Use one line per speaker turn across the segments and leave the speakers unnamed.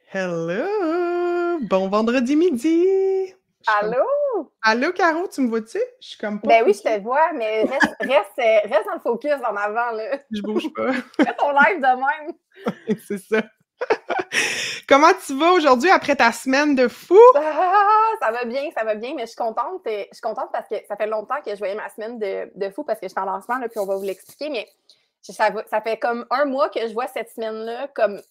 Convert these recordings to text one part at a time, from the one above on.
Hello! Bon vendredi midi! Je suis comme...
Allô?
Allô, Caro, tu me vois-tu? Je suis comme pas
Ben oui, je
focus.
te vois, mais reste dans le focus en avant, là.
Je bouge pas.
Fais ton live de même.
C'est ça. Comment tu vas aujourd'hui après ta semaine de fou?
Ça va bien, mais je suis contente parce que ça fait longtemps que je voyais ma semaine de fou parce que je suis en lancement, là, puis on va vous l'expliquer, mais ça fait comme un mois que je vois cette semaine-là comme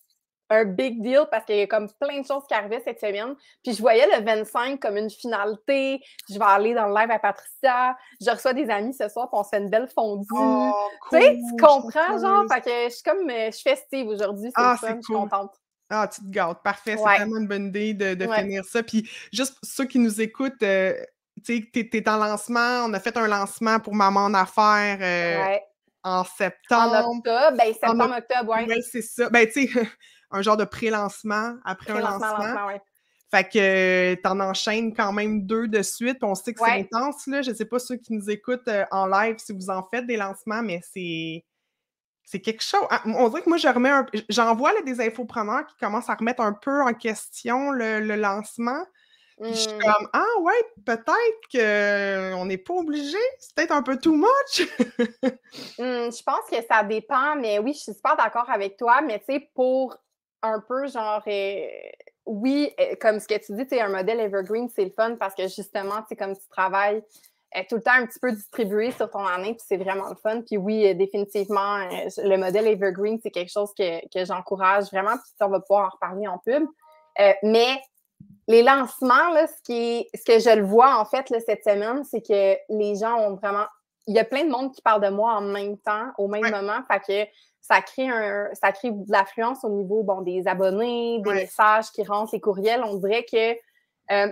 un big deal parce qu'il y a comme plein de choses qui arrivaient cette semaine. Puis je voyais le 25 comme une finalité. Je vais aller dans le live à Patricia. Je reçois des amis ce soir, puis on se fait une belle fondue.
Oh,
Tu sais, tu
cool,
comprends, genre?
chanceuse.
Fait que je suis comme, je suis festive aujourd'hui, c'est le
Ah,
fun,
c'est
je suis
cool.
contente.
Ah, tu te gâtes. Parfait. C'est
Ouais,
tellement une bonne idée de
ouais,
finir ça. Puis, juste pour ceux qui nous écoutent, tu sais, t'es en lancement. On a fait un lancement pour Maman en affaires
ouais.
en
En
septembre.
octobre, ben
En oc-
septembre-octobre, ouais.
Ouais, c'est ça. Ben, tu sais, un genre de pré-lancement après un
Pré-lancement,
lancement.
lancement, ouais.
Fait que t'en enchaînes quand même 2 de suite. Puis on sait que c'est
Ouais.
intense, là. Je sais pas ceux qui nous écoutent en live si vous en faites des lancements, mais c'est quelque chose. Ah, on dirait que moi, j'envoie là, des infopreneurs qui commencent à remettre un peu en question le lancement. Puis je suis
Hmm.
comme, ah ouais, peut-être qu'on n'est pas obligé. C'est peut-être un peu too much.
Je pense que ça dépend, mais oui, je suis super d'accord avec toi, mais tu sais, pour un peu genre, oui, comme ce que tu dis, tu sais, un modèle evergreen, c'est le fun parce que justement, tu sais, comme tu travailles tout le temps un petit peu distribué sur ton année, puis c'est vraiment le fun. Puis oui, définitivement, le modèle evergreen, c'est quelque chose que j'encourage vraiment, puis on va pouvoir en reparler en pub. Mais les lancements, là, ce que je le vois en fait là, cette semaine, c'est que les gens ont vraiment. Il y a plein de monde qui parle de moi en même temps, au même
Ouais,
moment. Fait que ça crée de l'affluence au niveau des abonnés, des
ouais.
messages qui rentrent, les courriels. On dirait que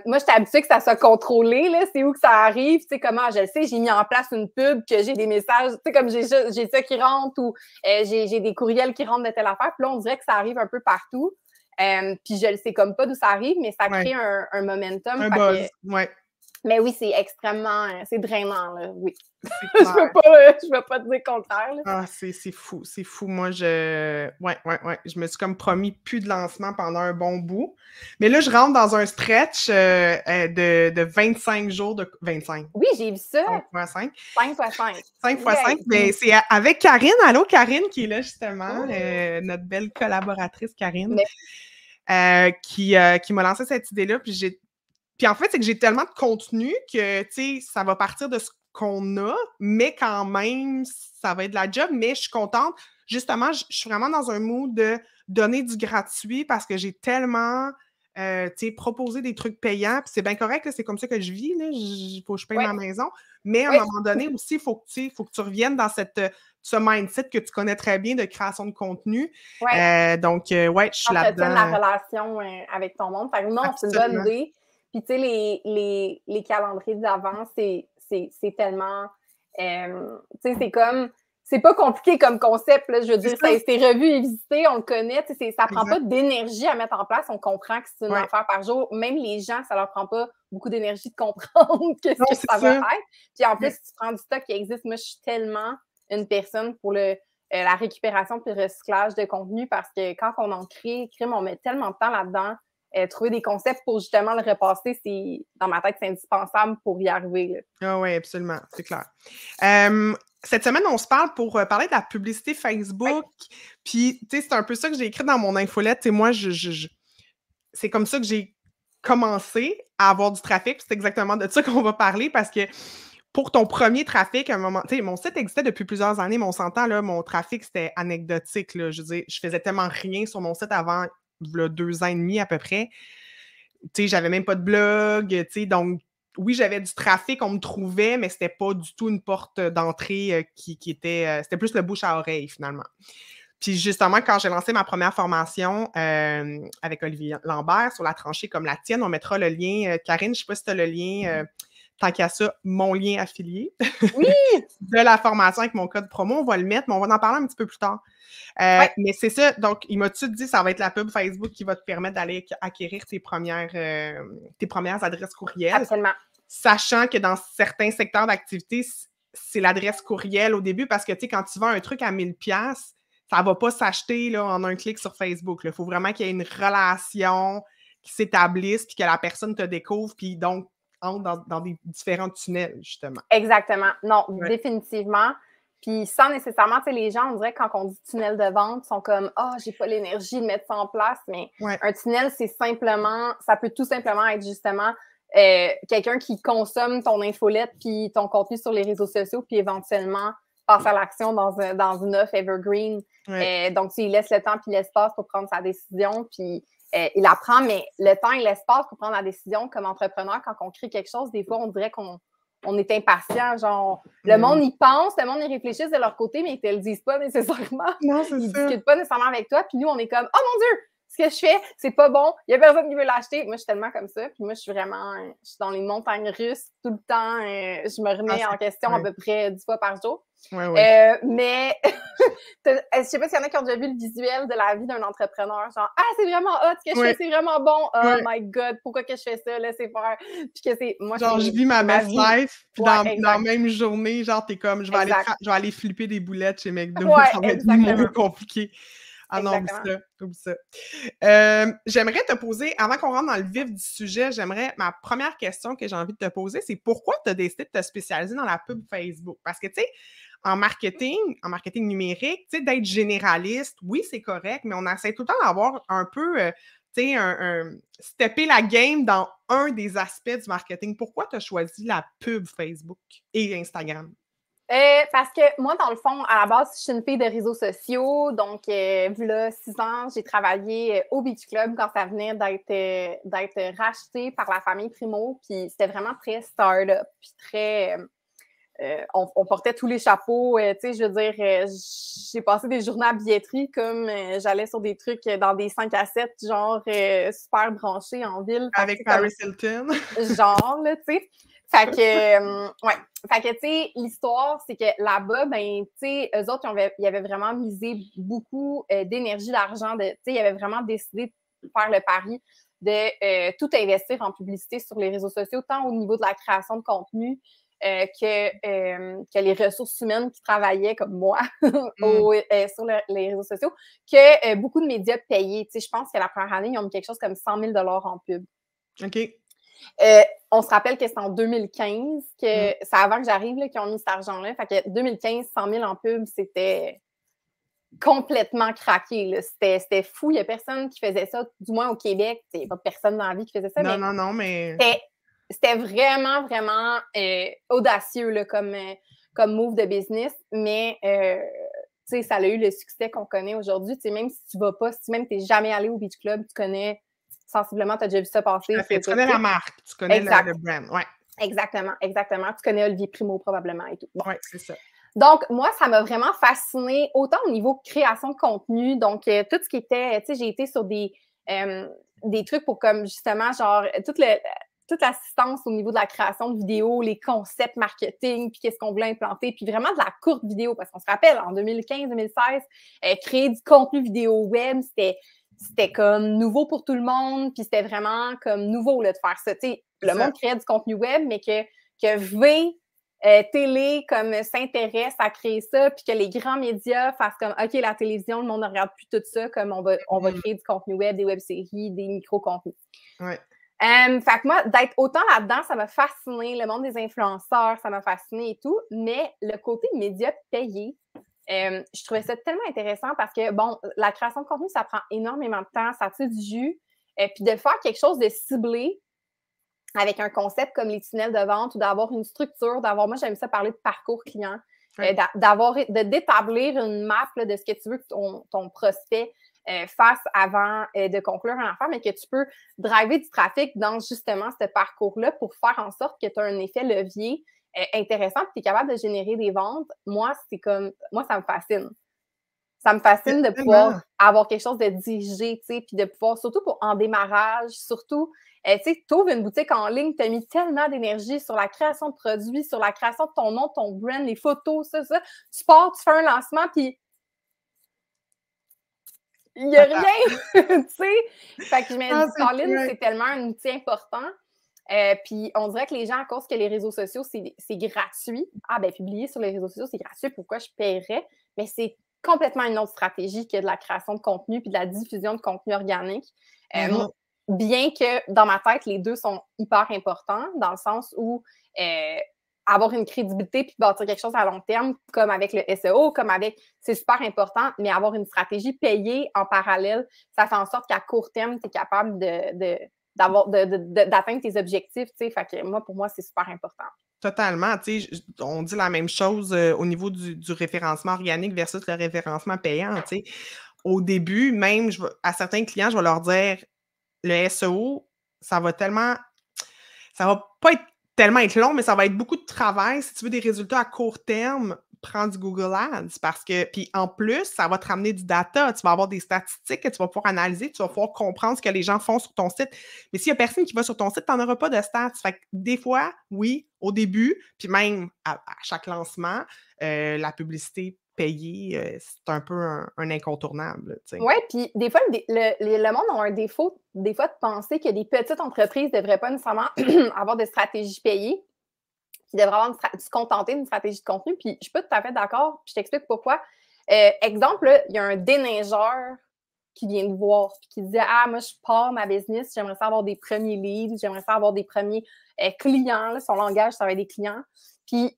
moi, j'étais habituée que ça soit contrôlé, là, c'est où que ça arrive, tu sais, comment, je le sais, j'ai mis en place une pub, que j'ai des messages, tu sais, comme j'ai ça qui rentre ou j'ai des courriels qui rentrent de telle affaire, puis là, on dirait que ça arrive un peu partout. Puis je le sais comme pas d'où ça arrive, mais ça
Ouais.
crée un momentum.
Un
Fait
buzz.
que,
Ouais.
mais oui, c'est extrêmement, c'est drainant, là, oui.
C'est
Je
clair.
veux pas, je veux pas te dire le contraire, là.
Ah, c'est fou, c'est fou. Moi, ouais. Je me suis comme promis plus de lancement pendant un bon bout. Mais là, je rentre dans un stretch de 25 jours de... 25.
Oui, j'ai vu ça.
5 fois 5.
5x5.
5 fois 5.
Yay!
Mais c'est avec Karine. Allô, Karine, qui est là, justement.
Oh!
Notre belle collaboratrice, Karine,
Mais
qui m'a lancé cette idée-là. Puis en fait, c'est que j'ai tellement de contenu que, tu sais, ça va partir de ce qu'on a, mais quand même, ça va être de la job. Mais je suis contente. Justement, je suis vraiment dans un mood de donner du gratuit parce que j'ai tellement, tu sais, proposé des trucs payants. Puis c'est bien correct, là, c'est comme ça que je vis. Il faut que je paye
ouais,
ma maison. Mais à un
ouais,
moment donné aussi, faut que tu reviennes dans ce mindset que tu connais très bien de création de contenu.
ouais.
Ouais, je suis
Entretienne la
là-dedans.
relation avec ton monde. Fait que non, c'est une bonne
Absolument.
idée. Puis, tu sais, les calendriers d'avant, c'est tellement. Tu sais, c'est comme. C'est pas compliqué comme concept, là. Je veux
C'est
dire,
ça.
c'est revu et visité, on le connaît. Tu sais, ça prend pas
Exact.
d'énergie à mettre en place. On comprend que c'est une
Ouais.
affaire par jour. Même les gens, ça leur prend pas beaucoup d'énergie de comprendre qu'est-ce
Non,
que
c'est
ça va
ça.
être. Puis en plus,
Ouais.
si tu prends du stock qui existe, moi, je suis tellement une personne pour la récupération puis le recyclage de contenu parce que quand on en crée, on met tellement de temps là-dedans. Trouver des concepts pour justement le repasser, dans ma tête, c'est indispensable pour y arriver. Là.
Ah oui, absolument, c'est clair. Cette semaine, on se parle pour parler de la publicité
Ouais.
Facebook. Puis, tu sais, c'est un peu ça que j'ai écrit dans mon infolette. Et moi, c'est comme ça que j'ai commencé à avoir du trafic. C'est exactement de ça qu'on va parler parce que pour ton premier trafic, à un moment, tu sais, mon site existait depuis plusieurs années, mais on s'entend, là, mon trafic, c'était anecdotique, là. Je veux dire, je faisais tellement rien sur mon site avant, là, 2 ans et demi à peu près. Tu sais, j'avais même pas de blog, tu sais, donc oui, j'avais du trafic, on me trouvait, mais c'était pas du tout une porte d'entrée qui était... c'était plus le bouche à oreille, finalement. Puis justement, quand j'ai lancé ma première formation avec Olivier Lambert sur la tranchée comme la tienne, on mettra le lien. Karine, je sais pas si tu as le lien, tant qu'à ça, mon lien affilié
Oui!
de la formation avec mon code promo. On va le mettre, mais on va en parler un petit peu plus tard.
Ouais,
Mais c'est ça, donc il m'a tout dit, ça va être la pub Facebook qui va te permettre d'aller acquérir tes premières adresses courriel,
absolument.
sachant que dans certains secteurs d'activité, c'est l'adresse courriel au début parce que, tu sais, quand tu vends un truc à 1000$, ça va pas s'acheter là, en un clic sur Facebook. Il faut vraiment qu'il y ait une relation qui s'établisse, puis que la personne te découvre, puis donc entre dans des différents tunnels, justement.
Exactement. Non,
Ouais.
définitivement. Puis sans nécessairement, tu sais, les gens, on dirait que quand on dit tunnel de vente, ils sont comme « Ah, j'ai pas l'énergie de mettre ça en place », mais un tunnel, c'est simplement, ça peut tout simplement être justement quelqu'un qui consomme ton infolette puis ton contenu sur les réseaux sociaux, puis éventuellement passe à l'action dans une offre evergreen. Donc, tu sais, il laisse le temps puis l'espace pour prendre sa décision, puis il apprend, mais le temps et l'espace pour prendre la décision comme entrepreneur, quand on crée quelque chose, des fois, on dirait qu'on est impatient, genre, le monde y pense, le monde y réfléchisse de leur côté, mais ils te le disent pas nécessairement.
Non, c'est ça.
Ils discutent pas nécessairement avec toi, puis nous, on est comme « Oh mon Dieu! Ce que je fais, c'est pas bon, il y a personne qui veut l'acheter. » Moi, je suis tellement comme ça, puis moi, je suis dans les montagnes russes tout le temps. Je me remets en question à peu près 10 fois par jour. Mais je sais pas s'il y en a qui ont déjà vu le visuel de la vie d'un entrepreneur, genre « Ah, c'est vraiment hot, ce que je fais, c'est vraiment bon. Oh my God, pourquoi que je fais ça? Laissez faire. » Puis que c'est... Moi,
genre, je vis ma best life, puis dans la même journée, genre, t'es comme « Je vais aller flipper des boulettes chez McDo. » Ça va être moins compliqué. Ah non, oublie ça. J'aimerais te poser, avant qu'on rentre dans le vif du sujet, ma première question que j'ai envie de te poser, c'est pourquoi tu as décidé de te spécialiser dans la pub Facebook? Parce que, tu sais, en marketing numérique, tu sais, d'être généraliste, oui, c'est correct, mais on essaie tout le temps d'avoir un peu, tu sais, stepper la game dans un des aspects du marketing. Pourquoi tu as choisi la pub Facebook et Instagram?
Parce que moi, dans le fond, à la base, je suis une fille de réseaux sociaux. Donc, voilà 6 ans, j'ai travaillé au Beach Club quand ça venait d'être racheté par la famille Primo. Puis c'était vraiment très start-up. Puis très... on portait tous les chapeaux. Tu sais, je veux dire, j'ai passé des journées à billetterie comme j'allais sur des trucs dans des 5 à 7, genre super branchés en ville.
Avec Paris Hilton.
Genre, là, tu sais. Fait que, Fait que, tu sais, l'histoire, c'est que là-bas, ben, tu sais, eux autres, ils avaient vraiment misé beaucoup d'énergie, d'argent. Tu sais, ils avaient vraiment décidé de faire le pari de tout investir en publicité sur les réseaux sociaux, tant au niveau de la création de contenu que les ressources humaines qui travaillaient comme moi sur les réseaux sociaux, que beaucoup de médias payaient. Tu sais, je pense que la première année, ils ont mis quelque chose comme 100 000 en pub.
OK.
On se rappelle que c'est en 2015, que c'est avant que j'arrive qu'ils ont mis cet argent-là. Fait que 2015, 100 000 en pub, c'était complètement craqué. C'était fou. Il n'y a personne qui faisait ça, du moins au Québec. Il n'y a pas personne dans la vie qui faisait ça.
Non, mais...
C'était vraiment, vraiment audacieux là, comme move de business. Mais tu sais, ça a eu le succès qu'on connaît aujourd'hui. Même si tu vas pas, si même tu n'es jamais allé au Beach Club, tu connais sensiblement, tu as déjà vu ça passer.
Tu connais la marque, tu connais le brand. Ouais.
Exactement. Tu connais Olivier Primo probablement et tout. Bon.
Oui, c'est ça.
Donc, moi, ça m'a vraiment fascinée, autant au niveau création de contenu, donc tout ce qui était, tu sais, j'ai été sur des trucs pour comme justement, genre, toute l'assistance au niveau de la création de vidéos, les concepts marketing, puis qu'est-ce qu'on voulait implanter, puis vraiment de la courte vidéo, parce qu'on se rappelle, en 2015-2016, créer du contenu vidéo web, c'était comme nouveau pour tout le monde, puis c'était vraiment comme nouveau là, de faire ça. Tu sais, le monde créait du contenu web, mais que télé comme s'intéresse à créer ça, puis que les grands médias fassent comme OK, la télévision, le monde ne regarde plus tout ça, comme on va créer du contenu web, des web-séries, des micro-contenus.
Ouais.
Fait que moi, d'être autant là-dedans, ça m'a fasciné. Le monde des influenceurs, ça m'a fasciné et tout. Mais le côté média payé, je trouvais ça tellement intéressant parce que, bon, la création de contenu, ça prend énormément de temps, ça tue du jus. Puis de faire quelque chose de ciblé avec un concept comme les tunnels de vente ou d'avoir une structure, moi, j'aime ça parler de parcours client, de d'établir une map là, de ce que tu veux que ton prospect fasse avant de conclure une affaire, mais que tu peux driver du trafic dans justement ce parcours-là pour faire en sorte que tu as un effet levier intéressant et que tu es capable de générer des ventes. Moi, ça me fascine. Ça me fascine de pouvoir avoir quelque chose de dirigé, tu sais, puis de pouvoir, surtout en démarrage, surtout, tu sais, tu ouvres une boutique en ligne, tu as mis tellement d'énergie sur la création de produits, sur la création de ton nom, ton brand, les photos, ça. Tu pars, tu fais un lancement, puis il n'y a rien, tu sais. Fait que je me dis, Colin, c'est tellement un outil important. Puis on dirait que les gens, à cause que les réseaux sociaux, c'est gratuit. Ah, ben publier sur les réseaux sociaux, c'est gratuit. Pourquoi je paierais? Mais c'est complètement une autre stratégie que de la création de contenu puis de la diffusion de contenu organique. Moi, bien que dans ma tête, les deux sont hyper importants, dans le sens où avoir une crédibilité puis bâtir quelque chose à long terme, comme avec le SEO, comme avec, c'est super important, mais avoir une stratégie payée en parallèle, ça fait en sorte qu'à court terme, tu es capable d'atteindre tes objectifs, tu sais. Fait que moi, pour moi, c'est super important.
Totalement, tu sais, on dit la même chose au niveau du référencement organique versus le référencement payant, tu sais. Au début, même, à certains clients, je vais leur dire, le SEO, ça va pas tellement être long, mais ça va être beaucoup de travail. Si tu veux des résultats à court terme, prends du Google Ads parce que, puis en plus, ça va te ramener du data. Tu vas avoir des statistiques que tu vas pouvoir analyser, tu vas pouvoir comprendre ce que les gens font sur ton site. Mais s'il n'y a personne qui va sur ton site, tu n'en auras pas de stats. Fait que des fois, oui, au début, puis même à chaque lancement, la publicité payée, c'est un peu un incontournable.
Oui, puis des fois, le monde a un défaut, des fois, de penser que des petites entreprises ne devraient pas nécessairement avoir de stratégie payée, qui devraient se contenter d'une stratégie de contenu. Puis je suis pas tout à fait d'accord, puis je t'explique pourquoi. Exemple, il y a un déneigeur qui vient te voir, puis qui dit « Ah, moi, je pars ma business, j'aimerais ça avoir des premiers leads, j'aimerais ça avoir des premiers clients. » Là, son langage, ça va être des clients. Puis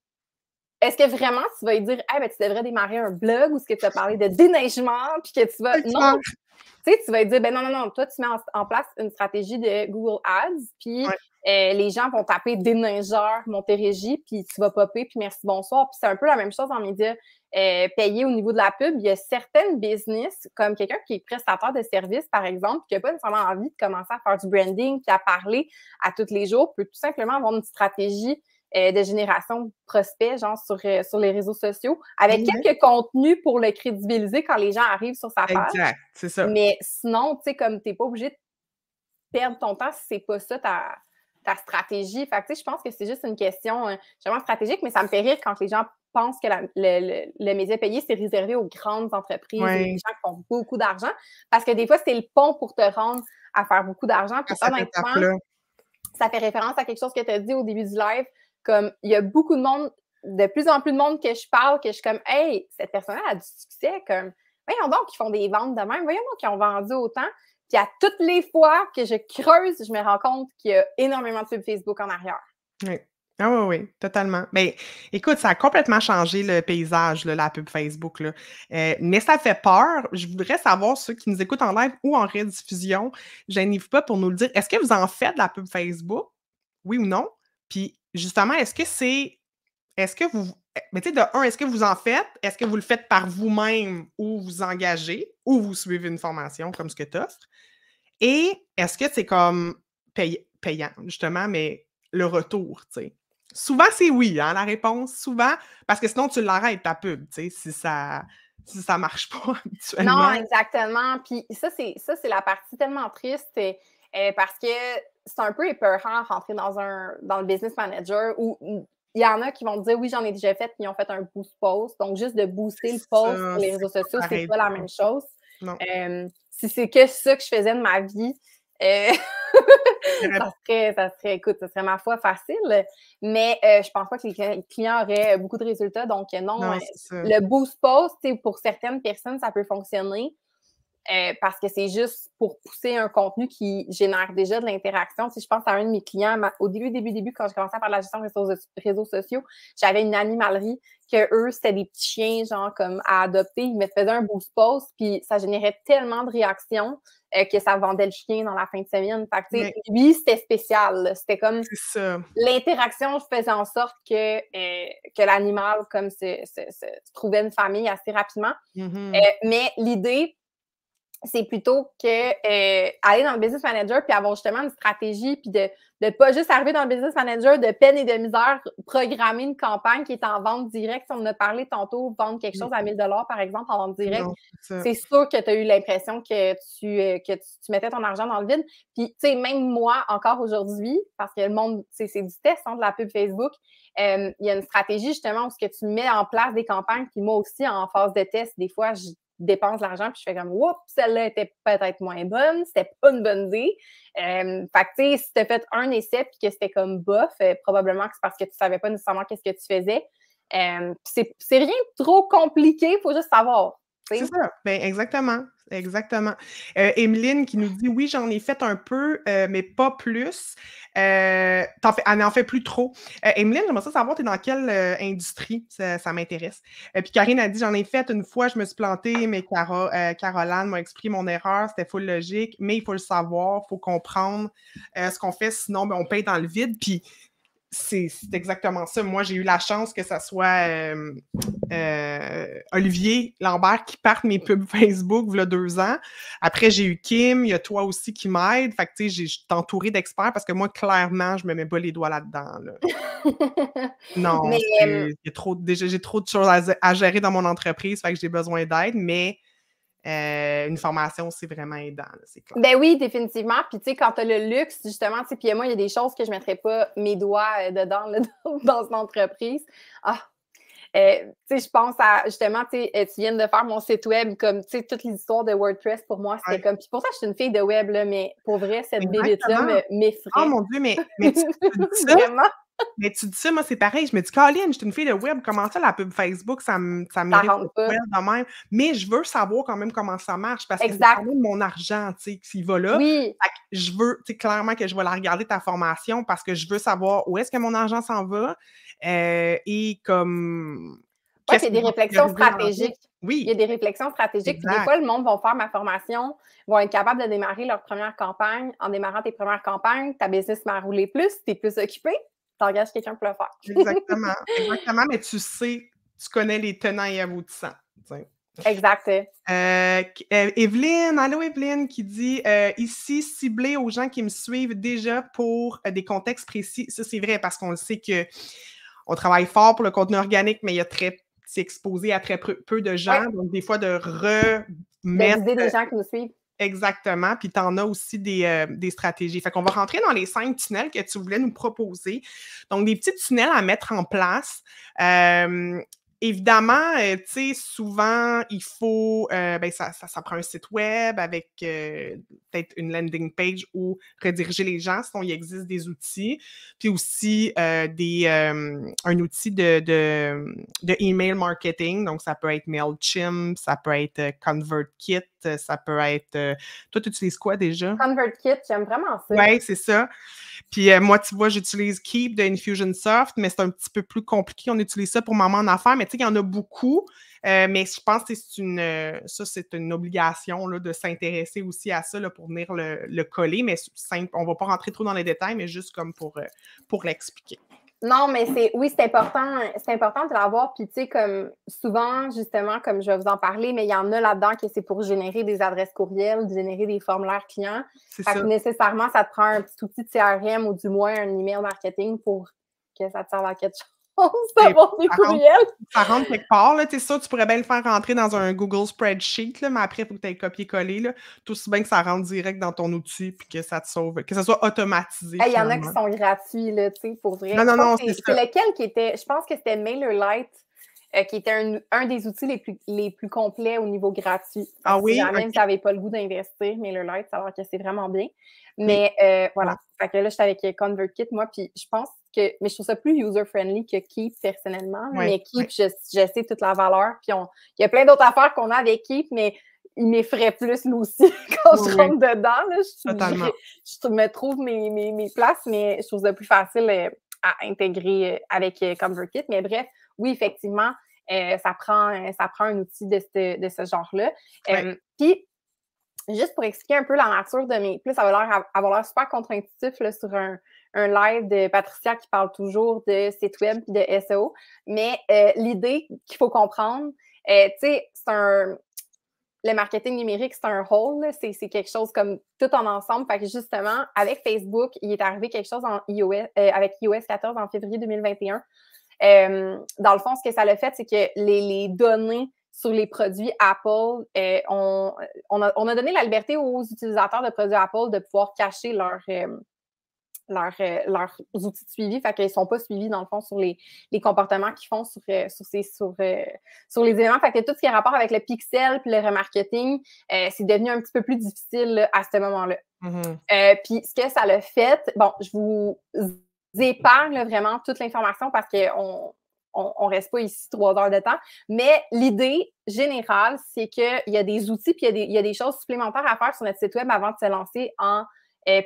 est-ce que vraiment tu vas lui dire « Hey, ben, tu devrais démarrer un blog ou est-ce que tu vas parler de déneigement puis que tu vas… » Non, tu sais, tu vas lui dire « Ben non, non, non, toi, tu mets en place une stratégie de Google Ads puis les gens vont taper déneigeur Montérégie puis tu vas popper puis merci, bonsoir. » Puis c'est un peu la même chose en médias payés au niveau de la pub. Il y a certaines business, comme quelqu'un qui est prestataire de services, par exemple, qui n'a pas nécessairement envie de commencer à faire du branding puis à parler à tous les jours, peut tout simplement avoir une stratégie de génération de prospects, genre sur les réseaux sociaux, avec quelques contenus pour le crédibiliser quand les gens arrivent sur sa page.
Exact, c'est ça.
Mais sinon, tu sais, comme tu n'es pas obligé de perdre ton temps si c'est pas ça ta stratégie. Fait que, tu sais, je pense que c'est juste une question vraiment stratégique, mais ça me fait rire quand les gens pensent que le média payé, c'est réservé aux grandes entreprises, aux gens qui font beaucoup d'argent, parce que des fois, c'est le pont pour te rendre à faire beaucoup d'argent. Puis honnêtement, ça fait référence à quelque chose que tu as dit au début du live, comme il y a beaucoup de monde, de plus en plus de monde que je parle, que je suis comme « Hey, cette personne-là a du succès, comme voyons donc qu'ils font des ventes de même, voyons donc qu'ils ont vendu autant. » Puis à toutes les fois que je creuse, je me rends compte qu'il y a énormément de pubs Facebook en arrière.
Oui. Ah oui, oui, totalement. Bien, écoute, ça a complètement changé le paysage, là, la pub Facebook, là. Mais ça fait peur. Je voudrais savoir, ceux qui nous écoutent en live ou en rediffusion, gênez-vous pas pour nous le dire. Est-ce que vous en faites de la pub Facebook? Oui ou non? Puis justement, est-ce que vous… Mais tu sais, de un, est-ce que vous en faites? Est-ce que vous le faites par vous-même ou vous engagez ou vous suivez une formation comme ce que tu offres? Et est-ce que c'est comme payant, justement, mais le retour, tu sais? Souvent, c'est oui, hein, la réponse, souvent, parce que sinon, tu l'arrêtes, ta pub, tu sais, si ça marche pas habituellement.
Non, exactement. Puis ça, c'est la partie tellement triste parce que c'est un peu épeurant rentrer dans le business manager où il y en a qui vont te dire oui, j'en ai déjà fait, puis ils ont fait un boost post. Donc, juste de booster le post sur les réseaux sociaux, c'est pas la même chose.
Non.
Si c'est que ça que je faisais de ma vie, ça serait ma foi facile, mais je pense pas que les clients auraient beaucoup de résultats. Donc, non, le boost post, pour certaines personnes, ça peut fonctionner. Parce que c'est juste pour pousser un contenu qui génère déjà de l'interaction. Si je pense à un de mes clients, au début, quand je commençais à faire de la gestion des réseaux sociaux, j'avais une animalerie que eux, c'était des petits chiens, genre, comme à adopter. Ils me faisaient un boost post, puis ça générait tellement de réactions que ça vendait le chien dans la fin de semaine. Fait que, tu sais, lui, c'était spécial. C'était comme l'interaction faisait en sorte que l'animal, comme, se trouvait une famille assez rapidement. Mais l'idée, c'est plutôt que aller dans le business manager puis avoir justement une stratégie puis de pas juste arriver dans le business manager de peine et de misère, programmer une campagne qui est en vente directe. On en a parlé tantôt, vendre quelque chose à 1 000 $ par exemple en vente directe. C'est sûr que tu as eu l'impression que tu mettais ton argent dans le vide. Puis, tu sais, même moi, encore aujourd'hui, parce que le monde, c'est du test de la pub Facebook, il y a une stratégie justement où ce que tu mets en place des campagnes. Puis moi aussi, en phase de test, des fois, je dépense l'argent, puis je fais comme « Oups, celle-là était peut-être moins bonne, c'était pas une bonne idée. » Fait que, tu sais, si tu as fait un essai puis que c'était comme bof, probablement que c'est parce que tu savais pas nécessairement qu'est-ce que tu faisais. C'est rien de trop compliqué, il faut juste savoir.
C'est ça, ben exactement, exactement. Emeline qui nous dit: «Oui, j'en ai fait un peu, mais pas plus». Elle n'en fait plus trop. Emeline, j'aimerais ça savoir, tu es dans quelle, industrie? Ça m'intéresse. Puis Karine a dit: «J'en ai fait une fois, je me suis plantée, mais Caroline m'a expliqué mon erreur, c'était full logique, mais il faut le savoir, il faut comprendre, ce qu'on fait, sinon, ben, on paye dans le vide». Puis c'est exactement ça. Moi, j'ai eu la chance que ça soit Olivier Lambert qui parte mes pubs Facebook il y a 2 ans. Après, j'ai eu Kim, il y a toi aussi qui m'aide. Fait que, tu sais, je suis entourée d'experts parce que moi, clairement, je me mets pas les doigts là-dedans. Là. Non,
Mais
j'ai trop de choses à gérer dans mon entreprise, fait que j'ai besoin d'aide, mais une formation, c'est vraiment aidant, c'est clair.
Ben oui, définitivement. Puis, tu sais, quand tu as le luxe, justement, tu sais, puis moi, il y a des choses que je ne mettrais pas mes doigts dedans, là, dans une entreprise. Ah! Tu sais, je pense à, justement, tu sais, tu viens de faire mon site web, comme, tu sais, toutes les histoires de WordPress, pour moi, c'était comme... Puis pourtant, je suis une fille de web, là, mais pour vrai, cette bébête-là m'effraie.
Oh mon Dieu, mais tu dis ça?
Vraiment?
Mais tu dis ça, moi, c'est pareil. Je me dis: «Caroline, je suis une fille de web, comment ça la pub Facebook, ça mérite
rentre pas.
web de même?» Mais je veux savoir quand même comment ça marche parce que c'est
Exact.
quand même mon argent, tu sais, qui va là.
Oui.
Fait que je veux, tu sais, clairement que je vais la regarder ta formation parce que je veux savoir où est-ce que mon argent s'en va, et comme
Oui,
qu'est-ce
il y a
que je
des
vais
réflexions
prioriser dans la vie.
stratégiques. Il y a
Oui,
des réflexions stratégiques. Puis des
exact.
fois, le monde va faire ma formation, vont être capables de démarrer leur première campagne. En démarrant tes premières campagnes, ta business m'a roulé plus, tu es plus occupé, tu engages quelqu'un pour le faire.
Exactement, exactement, mais tu sais, tu connais les tenants et aboutissants, tu sais.
Exact.
Evelyne, allô Evelyne, qui dit ici, ciblé aux gens qui me suivent déjà pour des contextes précis. Ça, c'est vrai parce qu'on le sait qu'on travaille fort pour le contenu organique, mais c'est exposé à très peu de gens.
Ouais.
Donc, des fois, de
De
remettre.
viser des gens qui nous suivent.
Exactement. Puis, tu en as aussi des stratégies. Fait qu'on va rentrer dans les 5 tunnels que tu voulais nous proposer. Donc, des petits tunnels à mettre en place. Évidemment, tu sais, souvent, il faut, ben, ça prend un site web avec peut-être une landing page où rediriger les gens, sinon il existe des outils. Puis aussi, un outil de email marketing. Donc, ça peut être MailChimp, ça peut être ConvertKit, ça peut être... toi, tu utilises quoi déjà?
ConvertKit, j'aime vraiment ça.
Oui, c'est ça. Puis moi, tu vois, j'utilise Keep de Infusionsoft, mais c'est un petit peu plus compliqué. On utilise ça pour Maman en affaires, mais tu sais, il y en a beaucoup. Mais je pense que c'est une obligation là, de s'intéresser aussi à ça là, pour venir le coller. Mais simple, on ne va pas rentrer trop dans les détails, mais juste comme pour l'expliquer.
Non, mais c'est important de l'avoir. Puis, tu sais, comme souvent, justement, comme je vais vous en parler, mais il y en a là-dedans que c'est pour générer des adresses courriels, générer des formulaires clients. Fait que nécessairement, ça te prend un petit outil de CRM ou du moins un email marketing pour que ça te serve à quelque chose d'avoir des courriels.
Ça rentre quelque part, là, tu sais, ça, tu pourrais bien le faire rentrer dans un Google Spreadsheet, là, mais après, il faut que tu ailles copier-coller, là. Tout aussi bien que ça rentre direct dans ton outil puis que ça te sauve, que ça soit automatisé.
Il y en a qui sont gratuits, là, tu sais, pour vrai.
Non, c'est ça.
C'est lequel qui était, je pense que c'était MailerLite, qui était un des outils les plus complets au niveau gratuit.
Ah oui?
Si jamais
Okay.
vous n'avez pas le goût d'investir, MailerLite, ça va que c'est vraiment bien. Mais voilà. Fait que là, j'étais avec ConvertKit, moi, puis je pense que... Mais je trouve ça plus user-friendly que Keep, personnellement.
Ouais,
mais Keep, je sais toute la valeur. Puis il y a plein d'autres affaires qu'on a avec Keep, mais il m'effraie plus, lui aussi, quand je rentre dedans. Là, je me trouve mes places, mais je trouve ça plus facile à intégrer avec ConvertKit. Mais bref, oui, effectivement, ça prend un outil de ce genre-là. Puis, juste pour expliquer un peu la nature de mes... Plus, ça va avoir l'air super contre-intuitif là, sur un live de Patricia qui parle toujours de site web et de SEO. Mais l'idée qu'il faut comprendre, tu sais, le marketing numérique, c'est un whole, c'est quelque chose comme tout en ensemble. Fait que justement, avec Facebook, il est arrivé quelque chose avec iOS 14 en février 2021. Dans le fond, ce que ça l'a fait, c'est que les données sur les produits Apple, on a donné la liberté aux utilisateurs de produits Apple de pouvoir cacher leurs outils de suivi, fait qu'ils ne sont pas suivis, dans le fond, sur les comportements qu'ils font sur les éléments. Fait que tout ce qui a rapport avec le pixel puis le remarketing, c'est devenu un petit peu plus difficile là, à ce moment-là.
Mm-hmm.
Puis ce que ça l'a fait, bon, je vous épargne là, vraiment toute l'information parce qu'on on reste pas ici 3 heures de temps. Mais l'idée générale, c'est qu'il y a des outils puis il y a des choses supplémentaires à faire sur notre site web avant de se lancer en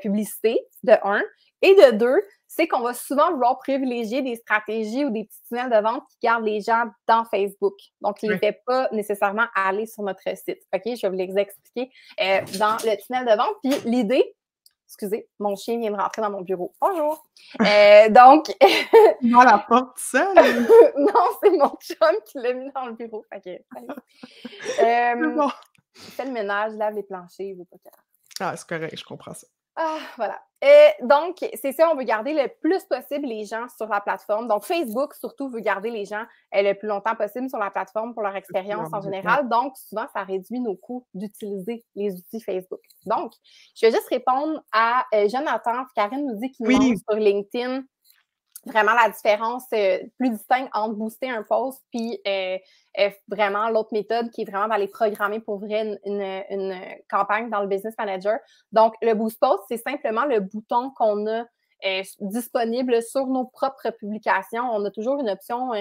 publicité, de 1. Et de 2, c'est qu'on va souvent vouloir privilégier des stratégies ou des petits tunnels de vente qui gardent les gens dans Facebook. Donc, ils ne les fait pas nécessairement aller sur notre site. OK? Je vais vous les expliquer dans le tunnel de vente. Puis l'idée, excusez, mon chien vient de rentrer dans mon bureau. Bonjour! Donc...
Dans la porte seule?
Non, c'est mon chum qui l'a mis dans le bureau. OK,
Bon.
Il fait le ménage, lave les planchers, il veut pas qu'il...
Ah, c'est correct, je comprends ça.
Ah, voilà. Donc, c'est ça, on veut garder le plus possible les gens sur la plateforme. Donc, Facebook, surtout, veut garder les gens le plus longtemps possible sur la plateforme pour leur expérience en général. Donc, souvent, ça réduit nos coûts d'utiliser les outils Facebook. Donc, je vais juste répondre à Jonathan. Karine nous dit qu'il demande sur LinkedIn vraiment la différence plus distincte entre booster un post puis vraiment l'autre méthode qui est vraiment d'aller programmer pour vrai une campagne dans le Business Manager. Donc, le boost post, c'est simplement le bouton qu'on a disponible sur nos propres publications. On a toujours une option,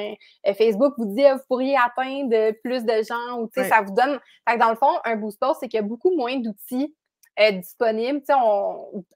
Facebook vous dit vous pourriez atteindre plus de gens ou ça vous donne. Fait que dans le fond, un boost post, c'est qu'il y a beaucoup moins d'outils disponible.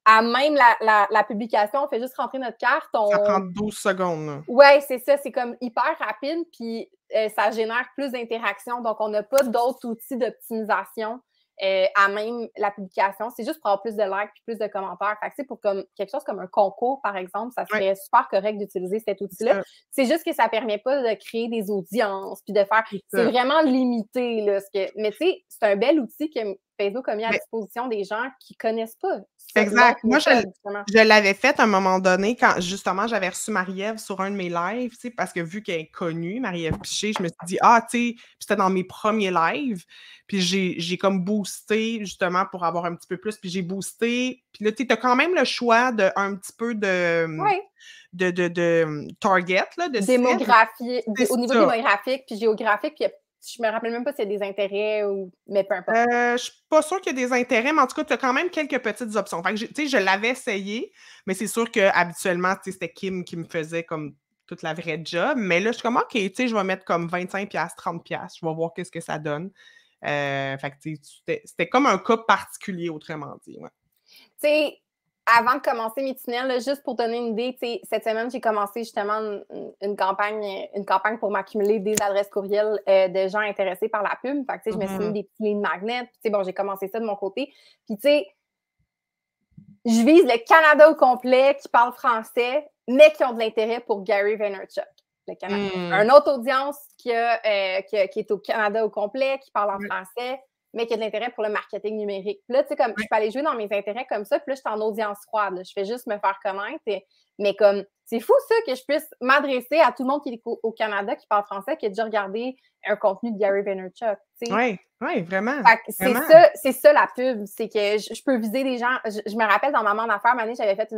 À même la publication, on fait juste rentrer notre carte.
Ça prend 12 secondes.
Oui, c'est ça. C'est comme hyper rapide, puis ça génère plus d'interactions. Donc, on n'a pas d'autres outils d'optimisation à même la publication. C'est juste pour avoir plus de likes et plus de commentaires. Fait que, pour quelque chose comme un concours, par exemple, ça serait super correct d'utiliser cet outil-là. C'est juste que ça ne permet pas de créer des audiences puis de faire... C'est vraiment limité. Là, mais tu sais, c'est un bel outil que Facebook a mis à disposition des gens qui ne connaissent pas.
Exact. Moi, je l'avais fait à un moment donné quand, justement, j'avais reçu Marie-Ève sur un de mes lives, parce que vu qu'elle est connue, Marie-Ève Piché, je me suis dit, c'était dans mes premiers lives, puis j'ai comme boosté, justement, pour avoir un petit peu plus, puis j'ai boosté, puis là, tu as quand même le choix de un petit peu de target, là, de
démographie, au niveau démographique, puis géographique, puis je me rappelle même pas s'il y a des intérêts mais peu importe.
Je suis pas sûre qu'il y a des intérêts, mais en tout cas, tu as quand même quelques petites options. Fait que, je l'avais essayé, mais c'est sûr qu'habituellement, c'était Kim qui me faisait comme toute la vraie job. Mais là, je suis comme, OK, je vais mettre comme 25$, 30$. Je vais voir qu'est-ce que ça donne. Fait que, c'était comme un cas particulier, autrement dit. Ouais.
Tu sais, avant de commencer mes tunnels, là, juste pour donner une idée, cette semaine, j'ai commencé justement une campagne pour m'accumuler des adresses courriels de gens intéressés par la pub. Fait que, je me suis mis des petits lignes magnets. Bon, j'ai commencé ça de mon côté. Puis, tu sais, je vise le Canada au complet qui parle français, mais qui ont de l'intérêt pour Gary Vaynerchuk. Le Canada. Une autre audience qui est au Canada au complet, qui parle en français, mais qui a de l'intérêt pour le marketing numérique. Puis là, tu sais, comme je peux aller jouer dans mes intérêts comme ça, puis là, je suis en audience froide. Là. Je fais juste me faire connaître. Mais comme, c'est fou ça que je puisse m'adresser à tout le monde qui est au Canada, qui parle français, qui a déjà regardé un contenu de Gary Vaynerchuk.
Oui, vraiment.
C'est ça la pub. C'est que je peux viser des gens. Je me rappelle dans Maman d'affaires, année, j'avais fait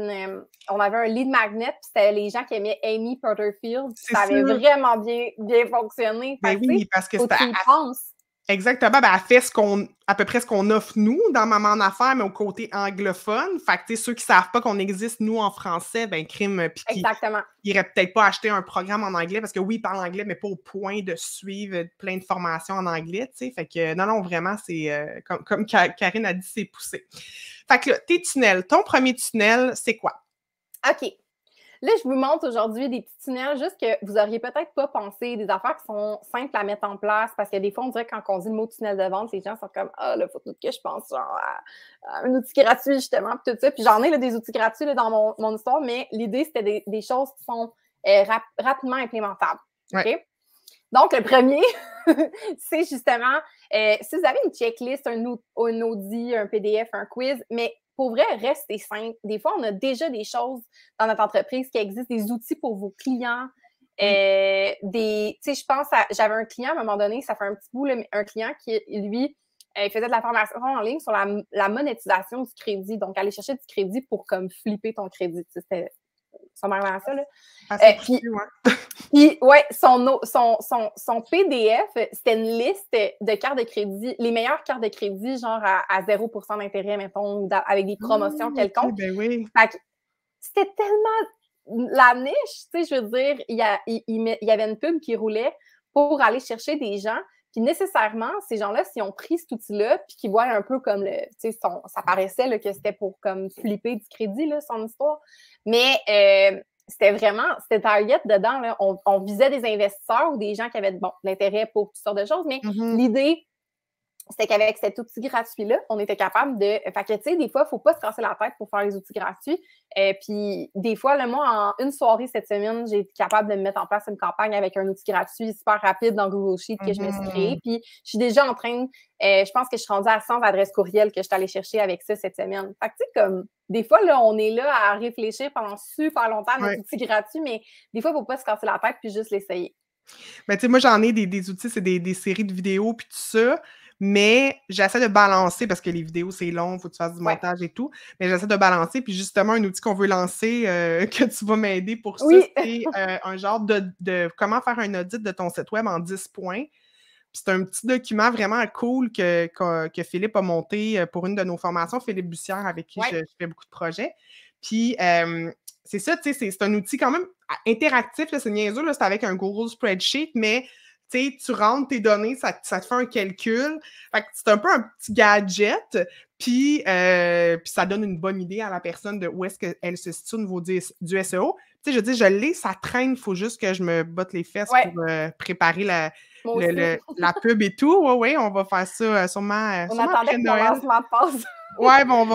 on avait un lead magnet, puis c'était les gens qui aimaient Amy Porterfield. Ça avait vraiment bien fonctionné.
Oui, parce que
c'était...
Exactement. Ben, elle fait à peu près ce qu'on offre, nous, dans Maman en affaires, mais au côté anglophone. Fait que, ceux qui ne savent pas qu'on existe, nous, en français, ben, crime, puis qui n'iraient peut-être pas acheter un programme en anglais, parce que oui, ils parlent anglais, mais pas au point de suivre plein de formations en anglais, tu sais. Fait que, non, vraiment, c'est, comme Karine a dit, c'est poussé. Fait que là, tes tunnels, ton premier tunnel, c'est quoi?
OK. Là, je vous montre aujourd'hui des petits tunnels juste que vous n'auriez peut-être pas pensé, des affaires qui sont simples à mettre en place parce que des fois, on dirait que quand on dit le mot tunnel de vente, les gens sont comme « Ah, là, faut tout que je pense genre, à un outil gratuit, justement, puis tout ça. » Puis j'en ai là, des outils gratuits là, dans mon histoire, mais l'idée, c'était des choses qui sont rapidement implémentables. OK? Donc, le premier, c'est justement, si vous avez une checklist, un audit, un PDF, un quiz, mais pour vrai, restez simple. Des fois, on a déjà des choses dans notre entreprise qui existent, des outils pour vos clients. Tu sais, je pense, j'avais un client à un moment donné, ça fait un petit bout, là, un client qui, lui, il faisait de la formation en ligne sur la monétisation du crédit. Donc, aller chercher du crédit pour comme flipper ton crédit. C'était sommairement ça, là. Puis, ouais, son PDF, c'était une liste de cartes de crédit, les meilleures cartes de crédit, genre à 0% d'intérêt, mettons, avec des promotions quelconques.
Ben oui.
Fait que c'était tellement la niche, tu sais, je veux dire, il y avait une pub qui roulait pour aller chercher des gens. Puis nécessairement, ces gens-là, s'ils ont pris cet outil-là, puis qu'ils voient un peu comme le, tu sais, ça paraissait là, que c'était pour comme flipper du crédit, là, son histoire. Mais c'était target dedans. Là. On visait des investisseurs ou des gens qui avaient de l'intérêt pour toutes sortes de choses. Mais l'idée, c'était qu'avec cet outil gratuit-là, on était capable de... Fait que, tu sais, des fois, il ne faut pas se casser la tête pour faire les outils gratuits. Puis, des fois, là, moi, en une soirée cette semaine, j'ai été capable de mettre en place une campagne avec un outil gratuit super rapide dans Google Sheet que je me suis créé. Puis, je suis déjà en train... je pense que je suis rendue à 100 adresses courriel que je suis allée chercher avec ça cette semaine. Fait que, tu sais, comme... Des fois, là, on est là à réfléchir pendant super longtemps à notre outil gratuit, mais des fois, il ne faut pas se casser la tête puis juste l'essayer.
Ben, tu sais, moi, j'en ai des outils, c'est des séries de vidéos puis tout ça. Mais j'essaie de balancer, parce que les vidéos, c'est long, il faut que tu fasses du montage et tout. Mais j'essaie de balancer. Puis justement, un outil qu'on veut lancer, que tu vas m'aider pour ça, c'est un genre de comment faire un audit de ton site web en 10 points. Puis c'est un petit document vraiment cool que Philippe a monté pour une de nos formations, Philippe Bussière, avec qui je fais beaucoup de projets. Puis c'est ça, tu sais, c'est un outil quand même interactif, c'est niaiseux, c'est avec un Google Spreadsheet, mais tu sais, tu rentres tes données, ça te fait un calcul. Fait que c'est un peu un petit gadget, puis ça donne une bonne idée à la personne de où est-ce qu'elle se situe au niveau du SEO. Tu sais, je dis, je l'ai, ça traîne, il faut juste que je me botte les fesses pour préparer la pub et tout. Oui, on va faire ça sûrement,
on attendait que mon lancement passe.
Ouais, bon,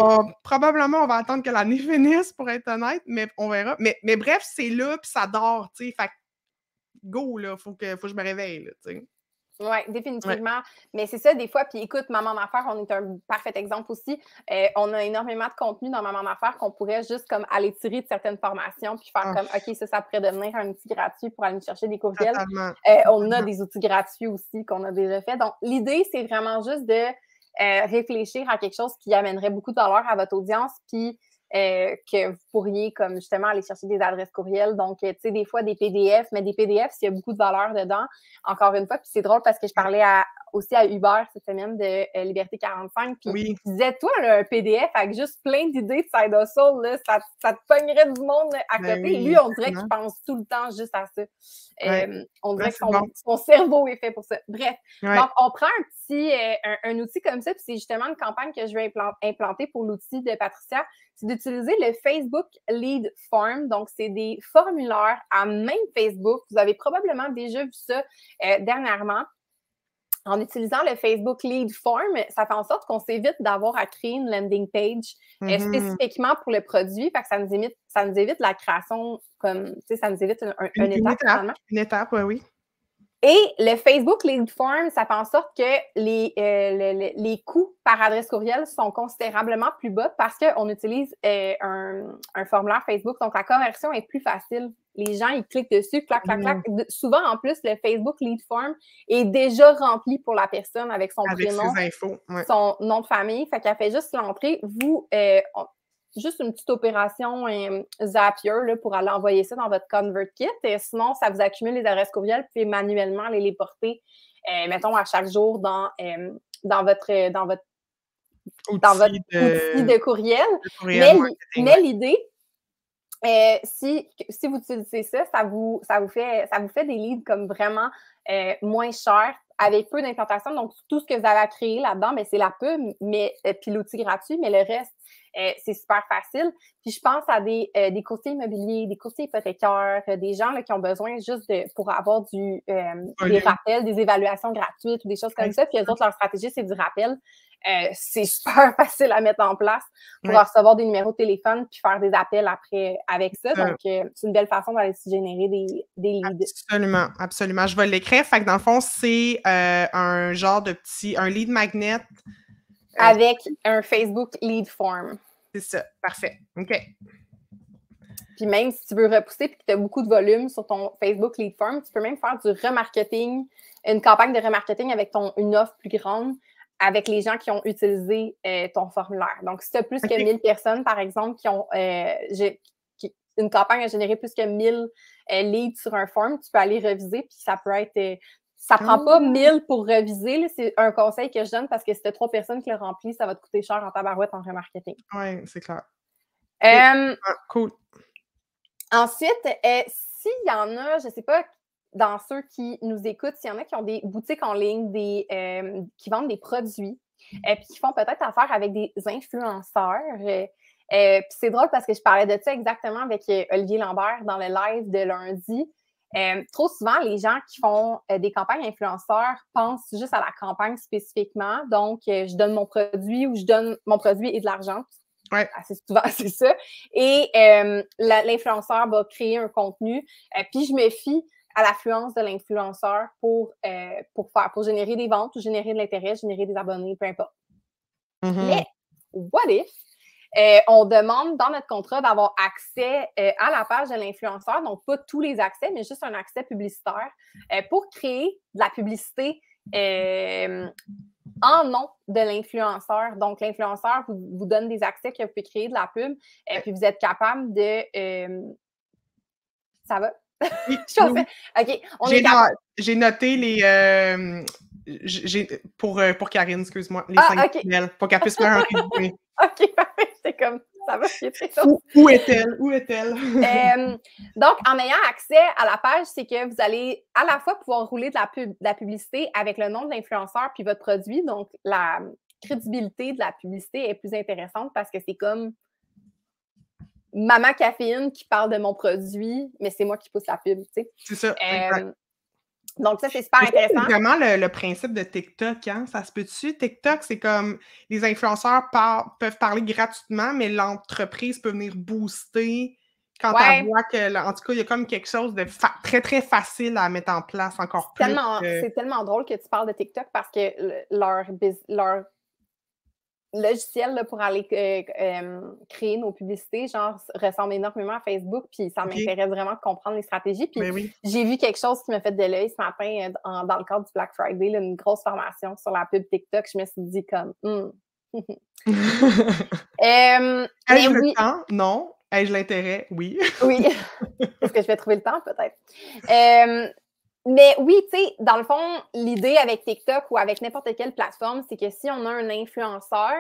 probablement, on va attendre que l'année finisse, pour être honnête, mais on verra. Mais bref, c'est là, puis ça dort, tu sais, fait go, là, faut que je me réveille, là, tu sais.
Oui, définitivement. Ouais. Mais c'est ça, des fois. Puis écoute, Maman d'affaires, on est un parfait exemple aussi. On a énormément de contenu dans Maman d'affaires qu'on pourrait juste comme aller tirer de certaines formations puis faire comme, OK, ça pourrait devenir un outil gratuit pour aller changer des courriels. On a des outils gratuits aussi qu'on a déjà fait. Donc, l'idée, c'est vraiment juste de réfléchir à quelque chose qui amènerait beaucoup de valeur à votre audience puis que vous pourriez comme justement aller chercher des adresses courriels. Donc, tu sais, des fois des PDF, mais des PDF, s'il y a beaucoup de valeur dedans, encore une fois, puis c'est drôle parce que je parlais aussi à Hubert cette semaine de Liberté 45, puis il disait, toi, là, un PDF avec juste plein d'idées de side hustle, là, ça te pognerait du monde à côté. Lui, on dirait qu'il pense tout le temps juste à ça. On dirait que son cerveau est fait pour ça. Bref, donc on prend un outil comme ça, puis c'est justement une campagne que je vais implanter pour l'outil de Patricia, c'est d'utiliser le Facebook Lead Form. Donc, c'est des formulaires à même Facebook. Vous avez probablement déjà vu ça dernièrement. En utilisant le Facebook Lead Form, ça fait en sorte qu'on s'évite d'avoir à créer une landing page spécifiquement pour le produit. Fait que ça nous évite la création, comme, tu sais, ça nous évite
une étape, oui.
Et le Facebook Lead Form, ça fait en sorte que les coûts par adresse courriel sont considérablement plus bas parce qu'on utilise un formulaire Facebook. Donc, la conversion est plus facile. Les gens, ils cliquent dessus, clac, clac, clac. Souvent, en plus, le Facebook Lead Form est déjà rempli pour la personne avec son prénom,
ses infos,
son nom de famille. Fait qu'elle fait juste l'entrée. Juste une petite opération Zapier là, pour aller envoyer ça dans votre ConvertKit. Sinon, ça vous accumule les adresses courriels, puis manuellement les porter, mettons, à chaque jour dans votre outil de courriel. Mais l'idée, si vous utilisez ça, ça vous fait des leads comme vraiment moins chers, avec peu d'implantation. Donc, tout ce que vous avez à créer là-dedans, c'est la pub, puis l'outil gratuit, mais le reste, c'est super facile. Puis je pense à des courtiers immobiliers, des courtiers hypothécaires, des gens là, qui ont besoin juste pour avoir des rappels, des évaluations gratuites ou des choses comme ça. Puis eux autres, leur stratégie, c'est du rappel. C'est super facile à mettre en place pour recevoir des numéros de téléphone puis faire des appels après avec ça. Donc, c'est une belle façon d'aller se générer des leads.
Absolument, absolument. Je vais l'écrire. Fait que dans le fond, c'est un genre de un lead magnet.
Avec un Facebook Lead Form.
C'est ça. Parfait. OK.
Puis même si tu veux repousser et que tu as beaucoup de volume sur ton Facebook Lead Form, tu peux même faire du remarketing, une campagne de remarketing avec une offre plus grande avec les gens qui ont utilisé ton formulaire. Donc, si tu as plus que 1000 personnes, par exemple, qui ont une campagne a généré plus que 1000 leads sur un form, tu peux aller reviser, puis ça peut être... ça ne prend pas 1000 pour reviser. C'est un conseil que je donne parce que si tu as 3 personnes qui le remplissent, ça va te coûter cher en tabarouette en remarketing.
Oui, c'est clair.
Cool. Ensuite, s'il y en a, je ne sais pas, dans ceux qui nous écoutent, s'il y en a qui ont des boutiques en ligne, qui vendent des produits, puis qui font peut-être affaire avec des influenceurs. Puis c'est drôle parce que je parlais de ça exactement avec Olivier Lambert dans le live de lundi. Trop souvent, les gens qui font des campagnes influenceurs pensent juste à la campagne spécifiquement. Donc, je donne mon produit ou je donne mon produit et de l'argent.
Ouais.
Assez souvent, c'est ça. Et l'influenceur va créer un contenu. Puis, je me fie à l'affluence de l'influenceur pour générer des ventes ou générer de l'intérêt, générer des abonnés, peu importe. Mais, what if on demande dans notre contrat d'avoir accès à la page de l'influenceur, donc pas tous les accès, mais juste un accès publicitaire pour créer de la publicité en nom de l'influenceur. Donc, l'influenceur vous donne des accès que vous pouvez créer de la pub, puis vous êtes capable de... Ça va?
Oui,
OK.
J'ai noté les... pour Karine, excuse-moi, les 5 tunnels, pour qu'elle puisse faire un résumé.
OK, parfait. C'est comme... Ça va,
où est-elle? Où est-elle?
Donc, en ayant accès à la page, c'est que vous allez à la fois pouvoir rouler de la publicité avec le nom de l'influenceur puis votre produit. Donc, la crédibilité de la publicité est plus intéressante parce que c'est comme Maman Caféine qui parle de mon produit, mais c'est moi qui pousse la pub, tu sais.
C'est ça.
Donc, ça, c'est super intéressant.
C'est vraiment le principe de TikTok, hein? Ça se peut-tu? TikTok, c'est comme les influenceurs peuvent parler gratuitement, mais l'entreprise peut venir booster quand elle voit que, en tout cas, il y a comme quelque chose de très, très facile à mettre en place encore plus.
C'est tellement drôle que tu parles de TikTok parce que leur logiciel là, pour aller créer nos publicités, genre, ressemble énormément à Facebook, puis ça m'intéresse vraiment de comprendre les stratégies. Puis j'ai vu quelque chose qui m'a fait de l'œil ce matin dans le cadre du Black Friday, là, une grosse formation sur la pub TikTok. Je me suis dit comme...
Ai-je le temps? Non. Ai-je l'intérêt? Oui.
Oui. Est-ce que je vais trouver le temps? Peut-être. Mais oui, tu sais, dans le fond, l'idée avec TikTok ou avec n'importe quelle plateforme, c'est que si on a un influenceur,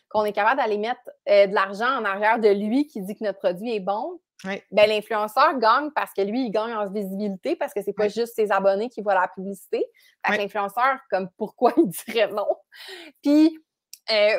qu'on est capable d'aller mettre de l'argent en arrière de lui qui dit que notre produit est bon, ben l'influenceur gagne parce que lui, il gagne en visibilité parce que c'est pas juste ses abonnés qui voient la publicité. Fait que l'influenceur, comme pourquoi il dirait non? Puis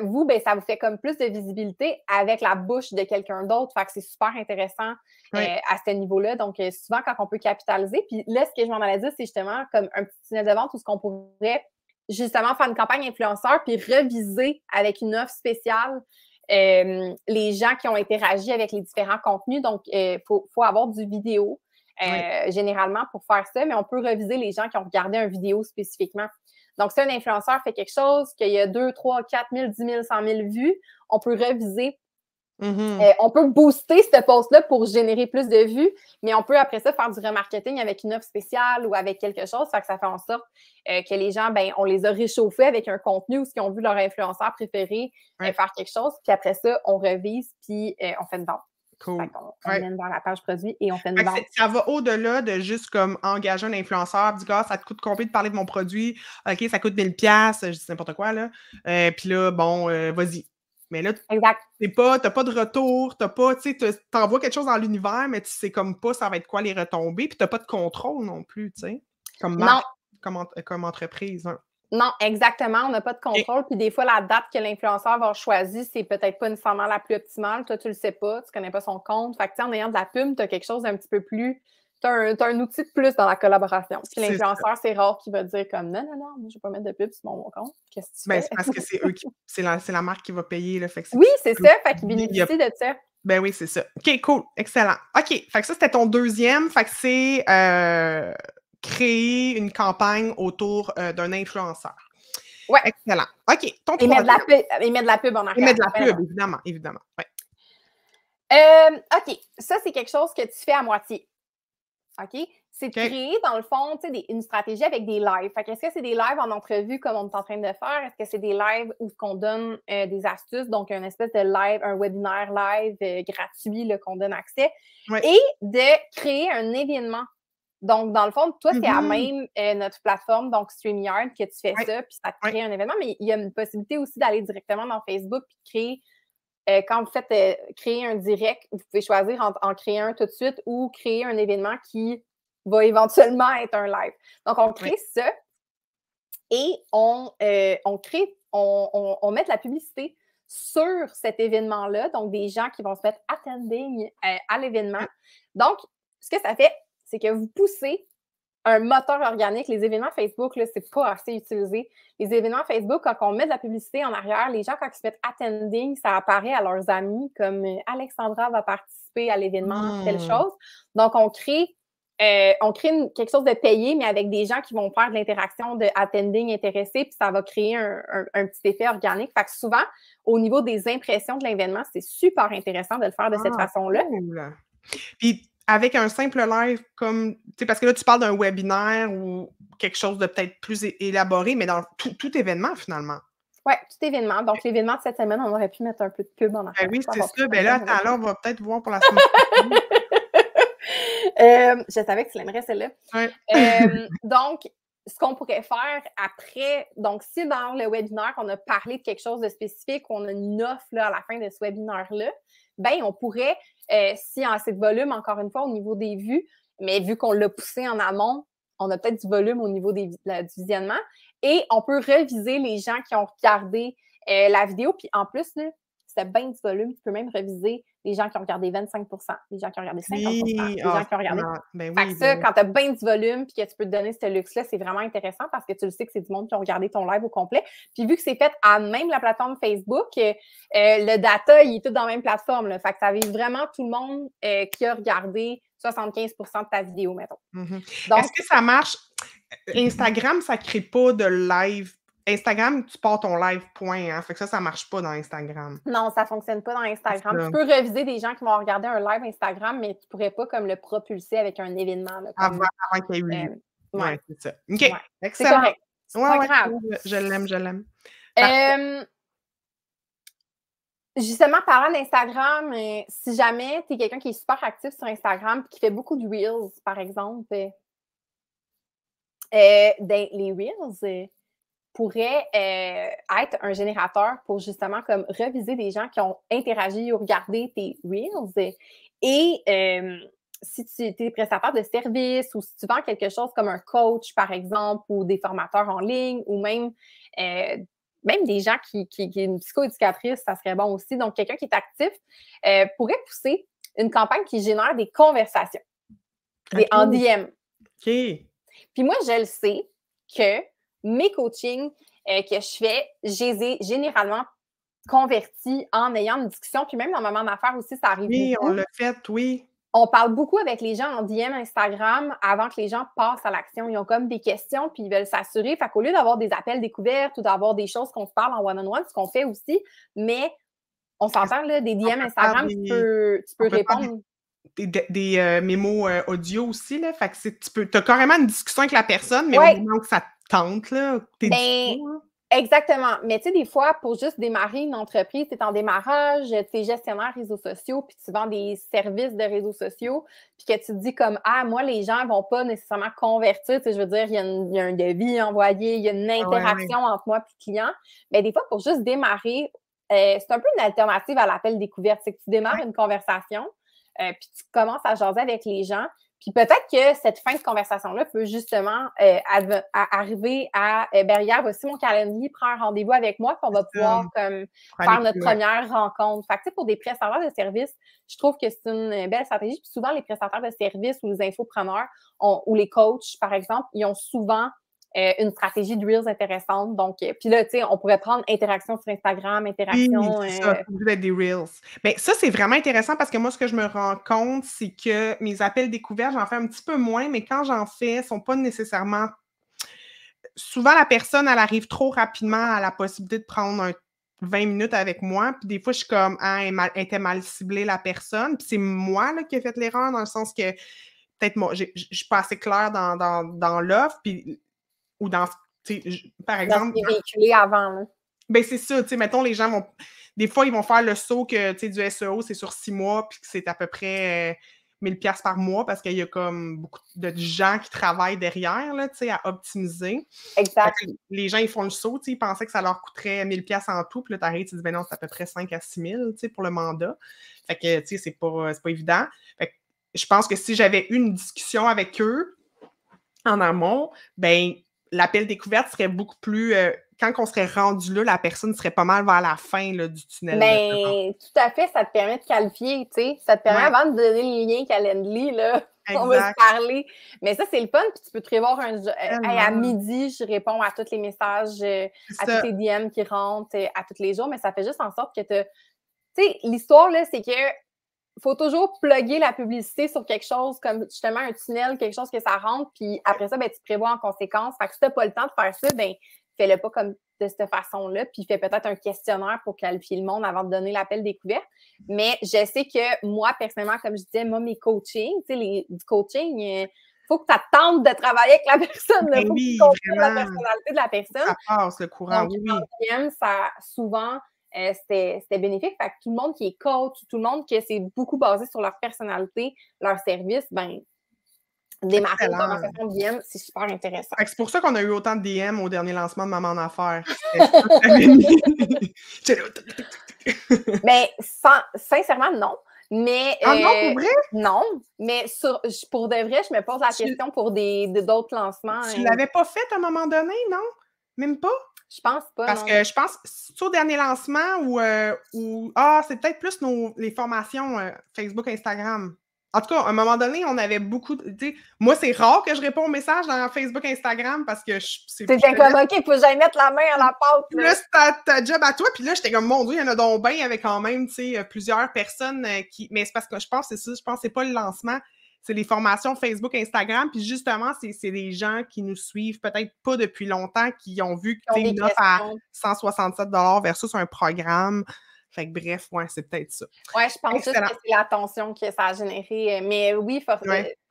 vous, ben, ça vous fait comme plus de visibilité avec la bouche de quelqu'un d'autre. Fait que c'est super intéressant à ce niveau-là. Donc, souvent, quand on peut capitaliser, puis là, ce que je m'en allais dire, c'est justement comme un petit tunnel de vente où ce qu'on pourrait justement faire une campagne influenceur puis reviser avec une offre spéciale les gens qui ont interagi avec les différents contenus. Donc, il faut avoir du vidéo généralement pour faire ça, mais on peut reviser les gens qui ont regardé une vidéo spécifiquement. Donc, si un influenceur fait quelque chose, qu'il y a 2, 3, 4 000, 10 000, 100 000 vues, on peut reviser. On peut booster ce post-là pour générer plus de vues, mais on peut après ça faire du remarketing avec une offre spéciale ou avec quelque chose. Ça fait en sorte que les gens, ben, on les a réchauffés avec un contenu où ils ont vu leur influenceur préféré faire quelque chose. Puis après ça, on revise, puis on fait une vente.
Cool.
On mène dans la page produit et on fait une vente.
Ça va au-delà de juste comme engager un influenceur, du gars, ça te coûte combien de parler de mon produit? OK, ça coûte 1000$, je dis n'importe quoi, là. Puis là, bon, vas-y. Mais là, t'as pas de retour, tu t'envoies quelque chose dans l'univers, mais tu sais comme pas ça va être quoi les retombées, puis t'as pas de contrôle non plus, tu sais, comme marque, comme entreprise. Hein.
Non, exactement. On n'a pas de contrôle. Puis des fois, la date que l'influenceur va choisir, c'est peut-être pas nécessairement la plus optimale. Toi, tu le sais pas, tu connais pas son compte. Fait que, en ayant de la pub, tu as quelque chose d'un petit peu plus... Tu as un outil de plus dans la collaboration. Puis l'influenceur, c'est rare qu'il va dire comme non, moi, je vais pas mettre de pub sur mon compte. Qu'est-ce que tu fais?
C'est parce que c'est eux qui... c'est la marque qui va payer. Là, fait que
oui, c'est ça. Fait qu'ils bénéficient de ça.
Ben oui, c'est ça. OK, cool. Excellent. OK. Fait que ça, c'était ton deuxième. Fait que c'est créer une campagne autour d'un influenceur.
Ouais.
Excellent. OK. Ton
et mettre de la pub en arrière.
Et mettre de la pub, évidemment. Ouais.
OK. Ça, c'est quelque chose que tu fais à moitié. OK? C'est de créer, dans le fond, une stratégie avec des lives. Fait qu'est-ce que c'est des lives en entrevue comme on est en train de faire? Est-ce que c'est des lives où on donne des astuces, donc une espèce de live, un webinaire live gratuit là, qu'on donne accès, et de créer un événement. Donc, dans le fond, toi, c'est à même notre plateforme, donc StreamYard, que tu fais ça, puis ça te crée un événement, mais il y a une possibilité aussi d'aller directement dans Facebook puis de créer quand vous faites créer un direct, vous pouvez choisir en créer un tout de suite ou créer un événement qui va éventuellement être un live. Donc, on crée ça et on met de la publicité sur cet événement-là, donc des gens qui vont se mettre attending à l'événement. Donc, ce que ça fait, c'est que vous poussez un moteur organique. Les événements Facebook, là, c'est pas assez utilisé. Les événements Facebook, quand on met de la publicité en arrière, les gens, quand ils se mettent attending, ça apparaît à leurs amis comme Alexandra va participer à l'événement, telle chose. Donc, on crée quelque chose de payé, mais avec des gens qui vont faire de l'interaction de attending intéressé, puis ça va créer un petit effet organique. Fait que souvent, au niveau des impressions de l'événement, c'est super intéressant de le faire de cette façon-là.
Cool. Puis, avec un simple live comme, tu sais, parce que là, tu parles d'un webinaire ou quelque chose de peut-être plus élaboré, mais dans tout événement, finalement.
Oui, tout événement. Donc, l'événement de cette semaine, on aurait pu mettre un peu de pub en arrière.
Ben oui, c'est ça. Ben là, attends, là, on va peut-être voir pour la semaine prochaine.
Je savais que tu l'aimerais, celle-là.
Ouais.
Donc, ce qu'on pourrait faire après, donc si dans le webinaire, on a parlé de quelque chose de spécifique, on a une offre là, à la fin de ce webinaire-là, ben on pourrait, s'il y a assez de volume, encore une fois, au niveau des vues, mais vu qu'on l'a poussé en amont, on a peut-être du volume au niveau du visionnement, et on peut reviser les gens qui ont regardé la vidéo, puis en plus, là, c'était bien du volume, tu peux même reviser les gens qui ont regardé 25 les gens qui ont regardé 50 les gens qui ont regardé. Fait que ça, quand tu as bien du volume puis que tu peux te donner ce luxe-là, c'est vraiment intéressant parce que tu le sais que c'est du monde qui ont regardé ton live au complet. Puis vu que c'est fait à même la plateforme Facebook, le data, il est tout dans la même plateforme. Là. Fait que ça vise vraiment tout le monde qui a regardé 75 de ta vidéo, mettons.
Donc, est-ce que ça marche? Instagram, ça ne crée pas de live. Instagram, tu pars ton live, point. Hein? Fait que ça ne marche pas dans Instagram.
Non, ça ne fonctionne pas dans Instagram. Tu peux reviser des gens qui vont regarder un live Instagram, mais tu ne pourrais pas comme le propulser avec un événement. Là, comme,
avant qu'il y ait eu lieu.
Ouais,
c'est ça. OK,
ouais.
excellent.
C'est correct. C'est pas grave.
Je l'aime.
Justement, parlant d'Instagram, si jamais tu es quelqu'un qui est super actif sur Instagram et qui fait beaucoup de Reels, par exemple, les Reels pourraient être un générateur pour justement comme reviser des gens qui ont interagi ou regardé tes Reels. Et si tu es prestataire de service ou si tu vends quelque chose comme un coach, par exemple, ou des formateurs en ligne, ou même des gens qui une psychoéducatrice, ça serait bon aussi. Donc, quelqu'un qui est actif pourrait pousser une campagne qui génère des conversations en DM.
OK.
Puis moi, je le sais que mes coachings que je fais, je les ai généralement convertis en ayant une discussion. Puis même dans Maman d'affaires aussi, ça arrive beaucoup.
Oui, on l'a fait, oui.
On parle beaucoup avec les gens en DM Instagram avant que les gens passent à l'action. Ils ont comme des questions, puis ils veulent s'assurer. Fait qu'au lieu d'avoir des appels découvertes ou d'avoir des choses qu'on se parle en one-on-one, ce qu'on fait aussi, mais on s'entend, là, des DM Instagram, tu peux répondre.
Des mémos audio aussi, là. Fait que tu as carrément une discussion avec la personne, mais au moment que ça te tente, là, t'es dispo, là.
Exactement. Mais tu sais, des fois, pour juste démarrer une entreprise, tu es en démarrage, tu es gestionnaire réseaux sociaux, puis tu vends des services de réseaux sociaux, puis que tu te dis comme, moi, les gens ne vont pas nécessairement convertir. Tu sais, je veux dire, il y a un devis envoyé, il y a une interaction entre moi et le client. Mais des fois, pour juste démarrer, c'est un peu une alternative à l'appel découverte. C'est que tu démarres une conversation, puis tu commences à jaser avec les gens. Puis peut-être que cette fin de conversation-là peut justement arriver à hier, voici mon calendrier, prends un rendez-vous avec moi, puis on va pouvoir comme, faire notre première rencontre. Fait que, tu sais, pour des prestataires de services, je trouve que c'est une belle stratégie. Puis souvent, les prestataires de services ou les infopreneurs ou les coachs, par exemple, ils ont souvent une stratégie de Reels intéressante. Donc, puis là, tu sais, on pourrait prendre interaction sur Instagram, interaction...
Oui, c'est ça, d'être des Reels. Bien, ça, c'est vraiment intéressant parce que moi, ce que je me rends compte, c'est que mes appels découverts, j'en fais un petit peu moins, mais quand j'en fais, ils ne sont pas nécessairement... Souvent, la personne, elle arrive trop rapidement à la possibilité de prendre 20 minutes avec moi, puis des fois, je suis comme, elle était mal ciblée, la personne, puis c'est moi là, qui ai fait l'erreur, dans le sens que peut-être moi, je ne suis pas assez claire dans l'offre, puis... ou dans, par exemple...
Dans véhiculé avant, là.
Ben c'est ça, tu sais, mettons, les gens vont... Des fois, ils vont faire le saut que, tu sais, du SEO, c'est sur 6 mois, puis que c'est à peu près... $1000 par mois parce qu'il y a comme beaucoup de gens qui travaillent derrière, là, tu sais, à optimiser.
Exact.
Les gens, ils font le saut, tu sais, ils pensaient que ça leur coûterait 1000$ en tout, puis là, t'arrives, tu dis, ben non, c'est à peu près 5 à 6 000, tu sais, pour le mandat. Fait que, tu sais, c'est pas évident. Fait que je pense que si j'avais eu une discussion avec eux en amont, ben l'appel découverte serait beaucoup plus... quand on serait rendu là, la personne serait pas mal vers la fin là, du tunnel.
Ben, tout à fait, ça te permet de qualifier, tu sais. Ça te permet, avant de donner le lien Calendly, là, on va se parler. Mais ça, c'est le fun, puis tu peux prévoir à midi, je réponds à tous les messages, à tous les DM qui rentrent, à tous les jours, mais ça fait juste en sorte que tu sais, l'histoire, là, c'est que faut toujours plugger la publicité sur quelque chose comme justement un tunnel, quelque chose que ça rentre, puis après ça, ben, tu prévois en conséquence. Fait que si tu n'as pas le temps de faire ça, ben, fais-le pas comme de cette façon-là, puis fais peut-être un questionnaire pour qualifier le monde avant de donner l'appel découverte. Mais je sais que moi, personnellement, comme je disais, moi, mes coachings, tu sais, du coaching, il faut que tu attentes de travailler avec la personne. Il faut que tu comprennes la personnalité de la personne.
Ça passe le courant,
donc,
oui.
Ça, souvent, c'était bénéfique. Fait que tout le monde qui est coach, tout le monde que c'est beaucoup basé sur leur personnalité, leur service, ben démarrer une conversation de DM, c'est super intéressant.
C'est pour ça qu'on a eu autant de DM au dernier lancement de Maman en Affaires.
Mais sincèrement, non. Mais,
non, pour vrai?
Non, mais pour de vrai, je me pose la question pour d'autres lancements.
Tu ne l'avais pas fait à un moment donné, non? Même pas?
Je pense pas,
Parce
non.
que je pense, c'est au dernier lancement ou c'est peut-être plus les formations Facebook, Instagram. En tout cas, à un moment donné, on avait beaucoup... Moi, c'est rare que je réponds aux messages dans Facebook, Instagram parce que
c'était comme, OK, faut que j'aille mettre la main à la pâte.
Plus ta job à toi. Puis là, j'étais comme, mon Dieu, il y en a donc bien. Il y avait quand même, plusieurs personnes qui... Mais c'est parce que je pense que c'est ça. Je pense que c'est pas le lancement. C'est les formations Facebook, Instagram. Puis justement, c'est des gens qui nous suivent peut-être pas depuis longtemps, qui ont vu que une offre à 167 $ versus un programme. Fait que bref, ouais, c'est peut-être ça.
Ouais, je pense juste que c'est l'attention que ça a généré. Mais oui,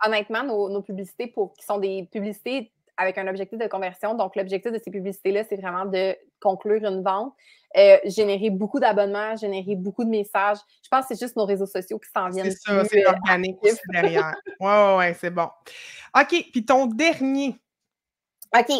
honnêtement, nos publicités qui sont des publicités avec un objectif de conversion. Donc, l'objectif de ces publicités-là, c'est vraiment de conclure une vente, générer beaucoup d'abonnements, générer beaucoup de messages. Je pense que c'est juste nos réseaux sociaux qui s'en viennent.
C'est ça, c'est organique aussi derrière. Ouais, c'est bon. OK, puis ton dernier.
OK.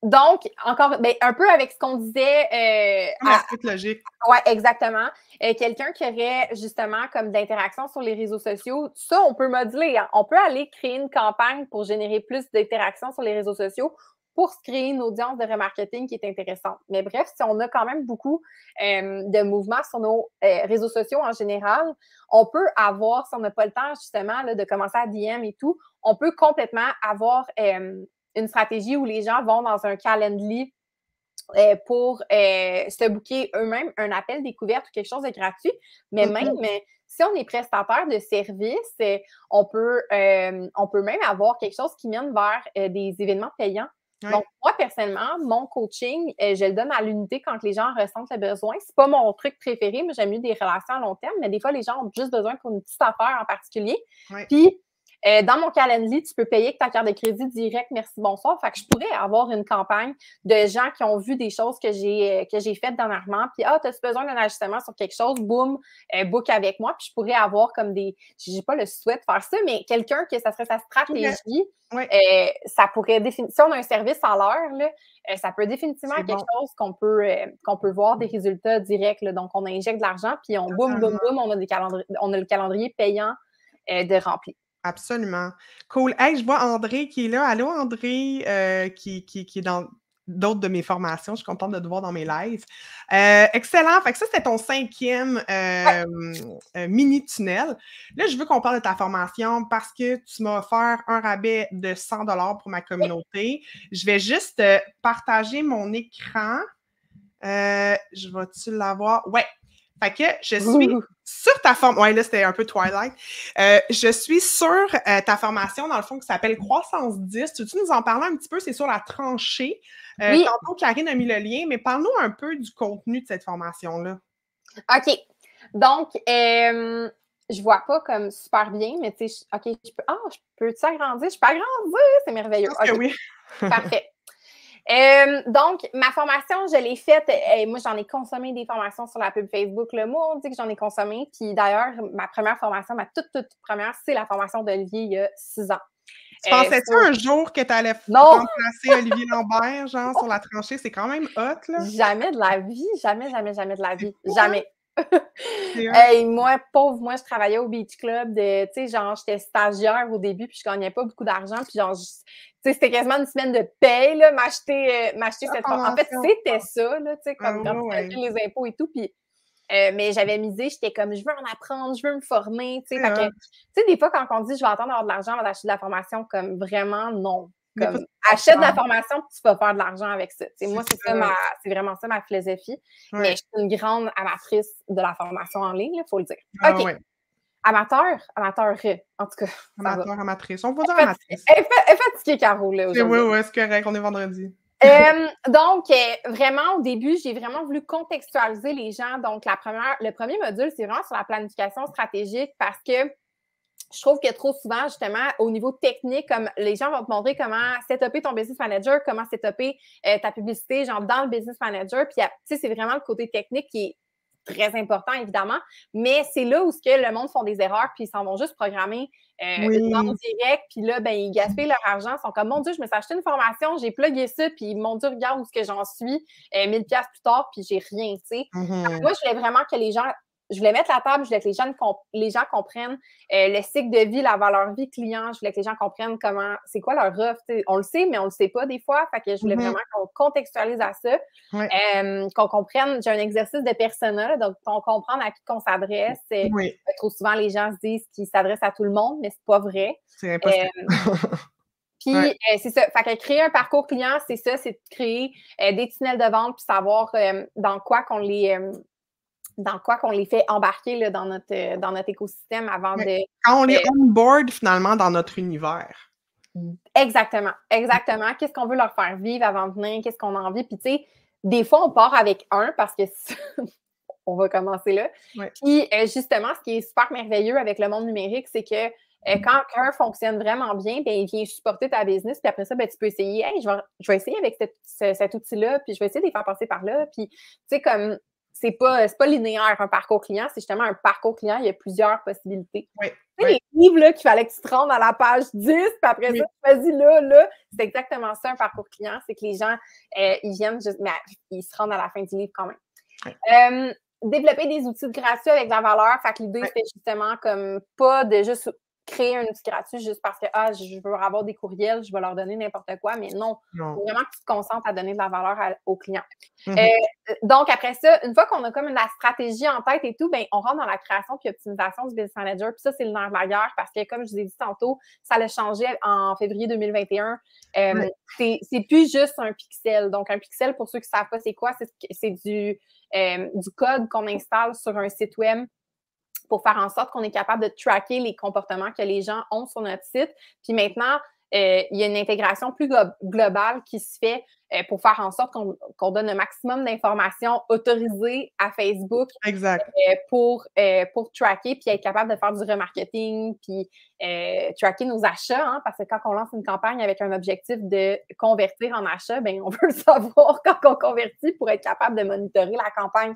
Donc, encore, un peu avec ce qu'on disait.
Comme la suite logique.
Oui, exactement. Quelqu'un qui aurait justement comme d'interaction sur les réseaux sociaux, ça, on peut moduler. Hein. On peut aller créer une campagne pour générer plus d'interactions sur les réseaux sociaux pour se créer une audience de remarketing qui est intéressante. Mais bref, si on a quand même beaucoup de mouvements sur nos réseaux sociaux en général, on peut avoir, si on n'a pas le temps justement là, de commencer à DM et tout, on peut complètement avoir une stratégie où les gens vont dans un Calendly pour se booker eux-mêmes un appel découverte ou quelque chose de gratuit. Mais même si on est prestataire de services, on peut même avoir quelque chose qui mène vers des événements payants. Oui. Donc, moi, personnellement, mon coaching, je le donne à l'unité quand les gens ressentent le besoin. C'est pas mon truc préféré, mais j'aime mieux des relations à long terme. Mais des fois, les gens ont juste besoin pour une petite affaire en particulier. Oui. Puis, dans mon Calendly, tu peux payer avec ta carte de crédit direct, merci, bonsoir. Fait que je pourrais avoir une campagne de gens qui ont vu des choses que j'ai faites dernièrement. Puis, t'as-tu besoin d'un ajustement sur quelque chose? Boum, book avec moi. Puis, je pourrais avoir comme j'ai pas le souhait de faire ça, mais quelqu'un que ça serait sa stratégie. Oui. Ça pourrait si on a un service à l'heure, ça peut définitivement être quelque chose qu'on peut voir des résultats directs. Là. Donc, on injecte de l'argent, puis boum, on a le calendrier payant de remplir.
Absolument. Cool. Hey, je vois André qui est là. Allô, André, qui est dans d'autres de mes formations. Je suis contente de te voir dans mes lives. Excellent. Fait que ça, c'était ton 5e mini-tunnel. Là, je veux qu'on parle de ta formation parce que tu m'as offert un rabais de 100 $ pour ma communauté. Je vais juste partager mon écran. Je vais-tu l'avoir? Ouais. Fait que je suis sur ta formation. Ouais, là, c'était un peu Twilight. Je suis sur ta formation, dans le fond, qui s'appelle Croissance 10. Tu veux-tu nous en parler un petit peu? C'est sur la tranchée. Oui. Tantôt, Karine a mis le lien, mais parle-nous un peu du contenu de cette formation-là.
OK. Donc, je vois pas comme super bien, mais tu sais, OK, je peux-tu agrandir? Je peux agrandir? C'est merveilleux.
Je pense que oui.
Parfait. Donc, ma formation, je l'ai faite. Moi, j'en ai consommé des formations sur la pub Facebook. Là. Moi, on dit que j'en ai consommé. Puis d'ailleurs, ma première formation, ma toute première, c'est la formation d'Olivier il y a 6 ans.
Tu pensais-tu un jour que tu allais remplacer Olivier Lambert, genre, sur la tranchée? C'est quand même hot, là.
Jamais de la vie. Jamais de la vie. Jamais. Hey, moi, pauvre, moi, je travaillais au Beach Club. Tu sais, genre, j'étais stagiaire au début, puis je gagnais pas beaucoup d'argent. Puis genre, tu sais, c'était quasiment une semaine de paye, là, m'acheter cette formation. En fait, c'était ça, là, tu sais, comme quand tu calcules les impôts et tout. Puis mais j'avais misé, j'étais comme, je veux en apprendre, je veux me former, tu sais. Tu sais, des fois, quand on dit, je vais attendre d'avoir de l'argent avant d'acheter de la formation, comme vraiment, non. Comme, achète de la formation, puis tu vas faire de l'argent avec ça. Moi, c'est vraiment ça ma philosophie. Mais je suis une grande amatrice de la formation en ligne, il faut le dire. OK. Amateur, en tout cas.
Amatrice. On va dire amatrice.
Elle est fatiguée, Caro, là, aujourd'hui.
Oui, c'est correct, on est vendredi.
Donc, vraiment, au début, j'ai vraiment voulu contextualiser les gens. Donc, le premier module, c'est vraiment sur la planification stratégique parce que je trouve que trop souvent, justement, au niveau technique, comme les gens vont te montrer comment setuper ton business manager, comment setuper ta publicité, genre dans le business manager. Puis, tu sais, c'est vraiment le côté technique qui est très important, évidemment, mais c'est là où le monde font des erreurs, puis ils s'en vont juste programmer une vente directe, puis là, ben, ils gaspillent leur argent, ils sont comme, mon Dieu, je me suis acheté une formation, j'ai plugué ça, puis mon Dieu, regarde où j'en suis, 1000$ plus tard, puis j'ai rien, tu sais. Moi, je voulais vraiment que je voulais mettre la table, je voulais que les gens comprennent le cycle de vie, la valeur vie client, je voulais que les gens comprennent c'est quoi leur offre. T'sais. On le sait, mais on le sait pas des fois. Fait que je voulais vraiment qu'on contextualise à ça, qu'on comprenne. J'ai un exercice de persona, donc qu'on comprenne à qui qu'on s'adresse. Trop souvent, les gens se disent qu'ils s'adressent à tout le monde, mais c'est pas vrai.
C'est impossible.
Puis, c'est ça. Fait que créer un parcours client, c'est ça, c'est de créer des tunnels de vente puis savoir dans quoi qu'on les fait embarquer là, dans notre écosystème avant de...
Quand on les onboard, finalement, dans notre univers.
Exactement. Qu'est-ce qu'on veut leur faire vivre avant de venir? Qu'est-ce qu'on a envie? Puis, tu sais, des fois, on part avec un parce que on va commencer là. Puis, justement, ce qui est super merveilleux avec le monde numérique, c'est que quand un fonctionne vraiment bien, ben, il vient supporter ta business. Puis après ça, ben, tu peux essayer. Hey, je vais essayer avec cet outil-là, puis je vais essayer de les faire passer par là. Puis, tu sais, comme... C'est pas linéaire, un parcours client. C'est justement un parcours client. Il y a plusieurs possibilités. Tu sais, les livres là, qu'il fallait que tu te rendes à la page 10, puis après ça, tu choisis là. C'est exactement ça, un parcours client. C'est que les gens, ils viennent juste, mais ils se rendent à la fin du livre quand même. Développer des outils gratuits avec de la valeur. Fait que l'idée, c'était justement comme pas de juste créer un outil gratuit juste parce que je veux avoir des courriels, je vais leur donner n'importe quoi, mais non. Faut vraiment que tu te concentres à donner de la valeur aux clients. Donc, après ça, une fois qu'on a comme la stratégie en tête et tout, ben, on rentre dans la création puis optimisation du business manager. Puis ça, c'est le nerf de la guerre parce que, comme je vous ai dit tantôt, ça a changé en février 2021. C'est plus juste un pixel. Donc, un pixel, pour ceux qui ne savent pas c'est quoi, c'est du code qu'on installe sur un site web pour faire en sorte qu'on est capable de tracker les comportements que les gens ont sur notre site. Puis maintenant, il y a une intégration plus globale qui se fait pour faire en sorte qu'on donne un maximum d'informations autorisées à Facebook pour tracker puis être capable de faire du remarketing puis tracker nos achats. Hein, parce que quand on lance une campagne avec un objectif de convertir en achat, ben on veut le savoir quand on convertit pour être capable de monitorer la campagne.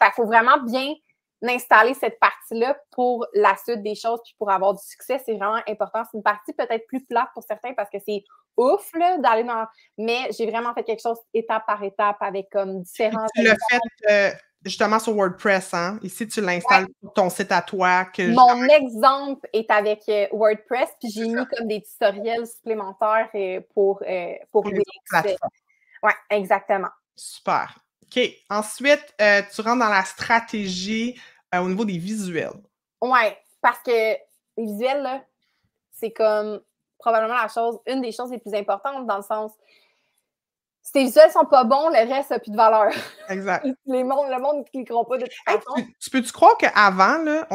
Fait qu'il faut vraiment bien d'installer cette partie-là pour la suite des choses puis pour avoir du succès, c'est vraiment important. C'est une partie peut-être plus plate pour certains parce que c'est ouf là, d'aller dans... Mais j'ai vraiment fait quelque chose étape par étape avec comme différents...
Tu l'as fait justement sur WordPress, hein? Ici, tu l'installes sur ton site à toi.
Mon exemple est avec WordPress puis j'ai mis comme des tutoriels supplémentaires pour les plateformes. Oui, exactement.
Super. OK. Ensuite, tu rentres dans la stratégie au niveau des visuels.
Oui, parce que les visuels, là, c'est comme probablement une des choses les plus importantes dans le sens, si tes visuels sont pas bons, le reste n'a plus de valeur.
Exact.
Le monde ne cliqueront pas de toute façon.
Tu peux-tu croire qu'avant, là,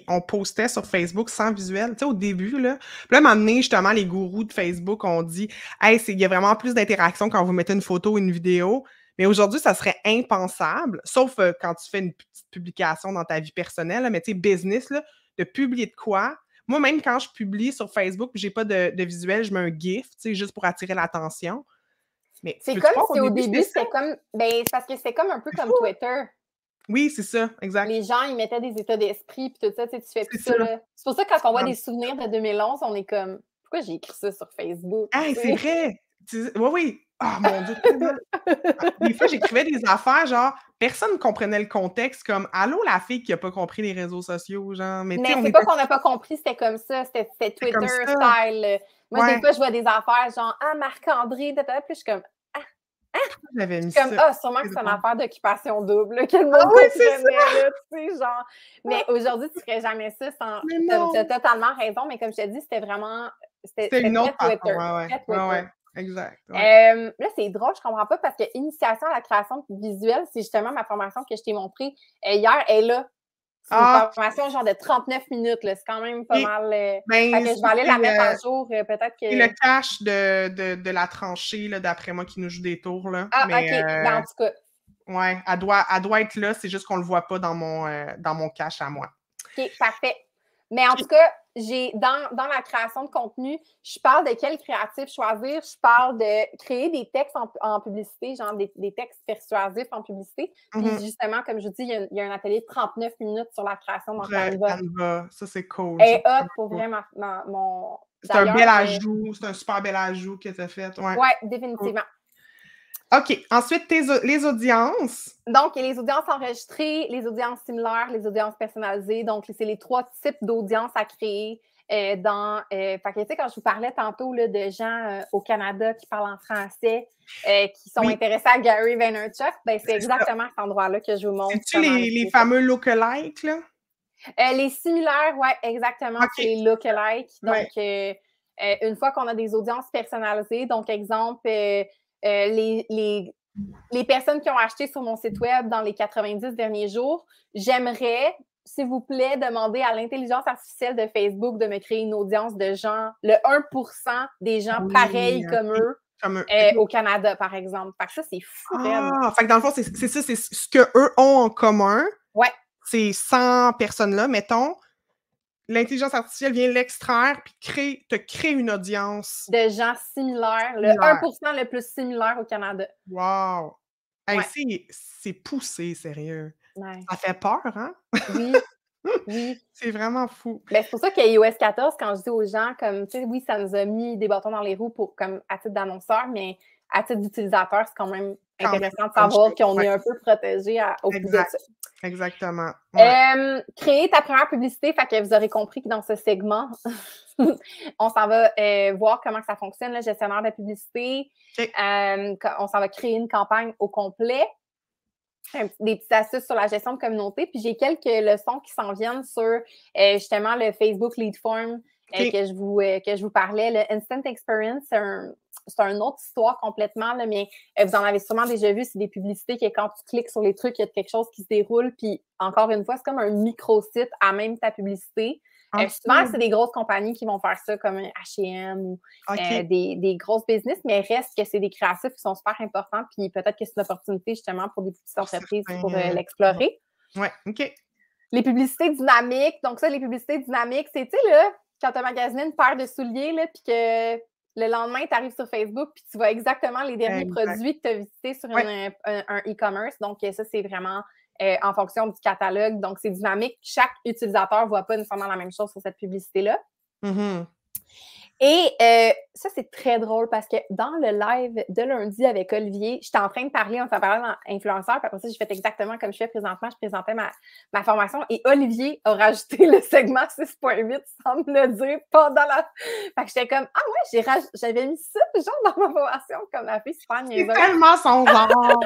on postait sur Facebook sans visuel, tu sais, au début, là. Puis là, à un moment donné, justement, les gourous de Facebook ont dit « Hey, il y a vraiment plus d'interaction quand vous mettez une photo ou une vidéo. » Mais aujourd'hui, ça serait impensable, sauf quand tu fais une petite publication dans ta vie personnelle, là, mais tu sais, business, là, de publier de quoi. Moi, même quand je publie sur Facebook et je n'ai pas de visuel, je mets un GIF, tu sais, juste pour attirer l'attention. Mais
C'est
peux-tu
comme
croire
si
au
au
début,
début,
c'était ça?
c'était comme. Ben, c'est parce que c'était comme un peu
C'est
comme
fou!
Twitter.
Oui, c'est ça, exact.
Les gens, ils mettaient des états d'esprit, puis tout ça, tu sais, tu fais plus
C'est
ça,
ça.
là. C'est pour ça que quand on voit
Ah,
des souvenirs de 2011, on est comme, pourquoi j'ai écrit ça sur Facebook,
hey,
tu
c'est
sais?
vrai! Oui, oui. Ah mon Dieu, tellement! Ah, des fois, j'écrivais des affaires, genre, personne ne comprenait le contexte, comme: «Allô, la fille qui a pas compris les réseaux sociaux», genre, mais tu sais,
Mais
on
c'est pas
était
qu'on n'a pas compris, c'était comme ça, c'était
c'est comme
Twitter
ça.
style. Moi, des
Ouais,
fois, je vois des affaires genre, ah, Marc-André, tata, puis je suis comme,
j'avais mis
comme,
ça.
ah, sûrement
C'est
que c'est une
drôle.
affaire d'occupation double, là, que le
Ah
monde
oui, c'est ça!
comprenait, là, tu sais, genre. Mais aujourd'hui, tu ferais jamais ça sans.
Mais
T'as
non!
totalement raison, mais comme je te dis, c'était vraiment. C'était
C'était
c'était
une
très
autre façon,
Twitter.
ouais, ouais.
Très
Ouais,
Twitter.
ouais, exact, ouais.
Là, c'est drôle, je comprends pas parce que initiation à la création visuelle, c'est justement ma formation que je t'ai montrée hier. Elle est là. C'est une
Ah,
formation genre de 39 minutes, là. C'est quand même pas
OK.
mal. Fait
Ben,
que
ça,
je vais aller la mettre à jour. Peut-être
c'est le
que.
cache de la tranchée, là, d'après moi, qui nous joue des tours, là.
Ah,
Mais,
OK. Ben, en tout cas,
ouais, elle doit être là, c'est juste qu'on le voit pas dans mon cache à moi.
OK, parfait. Mais en tout
OK.
cas, dans la création de contenu, je parle de quel créatif choisir. Je parle de créer des textes en publicité, genre des textes persuasifs en publicité. Puis
Mmh.
justement, comme je vous dis, il y a un atelier de 39 minutes sur la création dans
Pour,
Canva.
Canva, ça, c'est cool,
Elle
ça,
est
c'est
hot
vraiment
pour
cool.
vrai, mon.
C'est un bel
D'ailleurs,
ajout, c'est un super bel ajout que tu as fait, ouais,
ouais,
cool.
définitivement.
OK, ensuite les audiences.
Donc, il y a les audiences enregistrées, les audiences similaires, les audiences personnalisées. Donc, c'est les 3 types d'audiences à créer fait que, tu sais, quand je vous parlais tantôt là, de gens au Canada qui parlent en français, qui sont
Oui,
intéressés à Gary Vaynerchuk, ben, c'est
c'est ça.
exactement cet endroit-là que je vous montre
C'est-tu
comment
les
utiliser ça.
fameux look-alike, là?
Les similaires, ouais, exactement, c'est
OK,
les lookalikes.
ouais.
Donc, une fois qu'on a des audiences personnalisées, donc exemple, les personnes qui ont acheté sur mon site web dans les 90 derniers jours, j'aimerais, s'il vous plaît, demander à l'intelligence artificielle de Facebook de me créer une audience de gens, le 1% des gens
Oui,
pareils comme
OK.
eux
Comme OK.
au Canada, par exemple. Fait que ça, c'est fou raide.
Ah! Fait que dans le fond, c'est ça, c'est ce qu'eux ont en commun,
Ouais,
ces 100 personnes-là, mettons, l'intelligence artificielle vient l'extraire puis te crée une audience
de gens similaires, le
similaire.
1% le plus similaire au Canada.
Wow! Hey,
Ouais,
c'est poussé, sérieux.
ouais.
Ça fait peur, hein?
Oui, oui.
C'est vraiment fou.
Ben, c'est pour ça qu'à iOS 14, quand je dis aux gens, comme, tu sais, oui, ça nous a mis des bâtons dans les roues pour, comme, à titre d'annonceur, mais à titre d'utilisateur, c'est quand même
Quand même
intéressant de
une bonne
savoir
chose.
qu'on
Ouais,
est un peu protégé au prix de
exact.
ça.
Exactement. Ouais.
Créer ta première publicité, fait que vous aurez compris que dans ce segment, on s'en va voir comment ça fonctionne, le gestionnaire de publicité.
OK.
On s'en va créer une campagne au complet. Des petites astuces sur la gestion de communauté. Puis j'ai quelques leçons qui s'en viennent sur justement le Facebook Lead Form
OK.
que je vous parlais. Le Instant Experience, c'est une autre histoire complètement, là, mais vous en avez sûrement déjà vu, c'est des publicités que quand tu cliques sur les trucs, il y a quelque chose qui se déroule. Puis encore une fois, c'est comme un micro-site à même ta publicité. Souvent,
OK.
c'est des grosses compagnies qui vont faire ça, comme un H&M ou
OK.
des grosses business, mais reste que c'est des créatifs qui sont super importants, puis peut-être que c'est une opportunité justement pour des petites
Pour
entreprises
certains,
pour
ouais.
l'explorer.
Ouais, OK.
Les publicités dynamiques, donc ça, les publicités dynamiques, c'est, tu sais, là, quand tu as magasiné une paire de souliers, là, puis que le lendemain, tu arrives sur Facebook, puis tu vois exactement les derniers
Exact.
produits que tu as visités sur
Ouais.
un e-commerce. Donc, ça, c'est vraiment en fonction du catalogue. Donc, c'est dynamique. Chaque utilisateur ne voit pas nécessairement la même chose sur cette publicité-là.
Mmh.
Et ça, c'est très drôle parce que dans le live de lundi avec Olivier, j'étais en train de parler, on s'en parlait dans Influenceur, puis après ça, j'ai fait exactement comme je fais présentement, je présentais ma formation et Olivier a rajouté le segment 6.8 sans me le dire pendant la. Fait que j'étais comme, ah ouais, j'avais mis ça, genre, dans ma formation, comme la fille super
C'est
niaiseuse.
tellement son genre!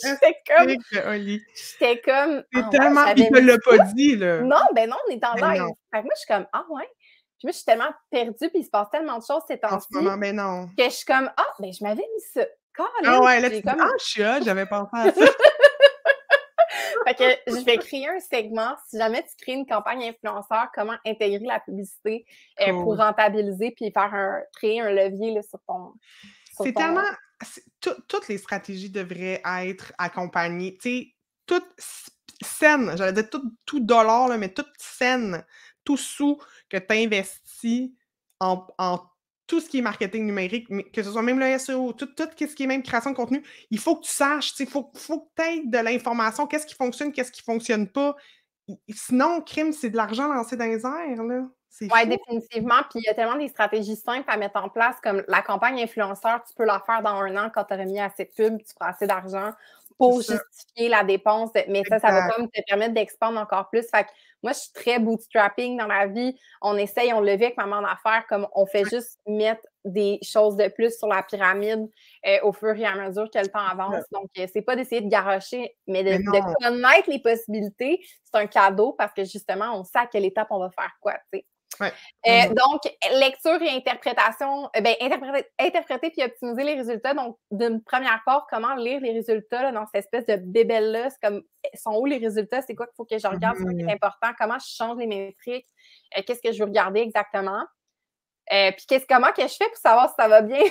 J'étais
Explique, Oli. C'est
ah ouais,
tellement il
j'avais
te
mis
l'a pas
ça.
dit, là.
Non, ben non, on est en
Mais
live.
non,
Fait que moi, je suis comme, ah ouais. Puis moi, je suis tellement perdue, puis il se passe tellement de choses ces
en ce
temps-ci
moment, mais non.
que je suis comme, ah, ben je m'avais mis ça.
Ah
Colin!
ouais, là,
J'ai
tu dis: «Ah,
comme.
je suis hot, j'avais pensé à ça».
Fait que je vais créer un segment. Si jamais tu crées une campagne influenceur, comment intégrer la publicité pour
Cool.
rentabiliser puis créer un levier là, sur ton. Sur
C'est tellement
ton...
toutes les stratégies devraient être accompagnées, tu sais, toute saine, j'allais dire tout dollar, là, mais toute saine, tout sou que tu investis en tout ce qui est marketing numérique, que ce soit même le SEO, tout ce qui est même création de contenu, il faut que tu saches, il faut que tu aies de l'information, qu'est-ce qui fonctionne pas. Sinon, crime, c'est de l'argent lancé dans les airs, là. C'est
Oui,
fou.
définitivement. Puis il y a tellement des stratégies simples à mettre en place, comme la campagne influenceur, tu peux la faire dans 1 an quand tu auras mis assez de pubs, tu feras assez d'argent pour justifier la dépense. Mais ça va comme te permettre d'expandre encore plus. Fait que moi, je suis très bootstrapping dans la vie. On essaye, on le vit avec maman d'affaires, comme on fait juste mettre des choses de plus sur la pyramide au fur et à mesure que le temps avance. Donc, c'est pas d'essayer de garrocher, mais de connaître les possibilités. C'est un cadeau parce que justement, on sait à quelle étape on va faire quoi, tu sais.
Ouais.
Donc, lecture et interprétation, interpréter puis optimiser les résultats. Donc, d'une première part, comment lire les résultats là, dans cette espèce de bébelle-là? C'est comme, sont où les résultats? C'est quoi qu'il faut que je regarde? C'est quoi qui est important? Comment je change les métriques? Qu'est-ce que je veux regarder exactement? Puis, comment que je fais pour savoir si ça va bien?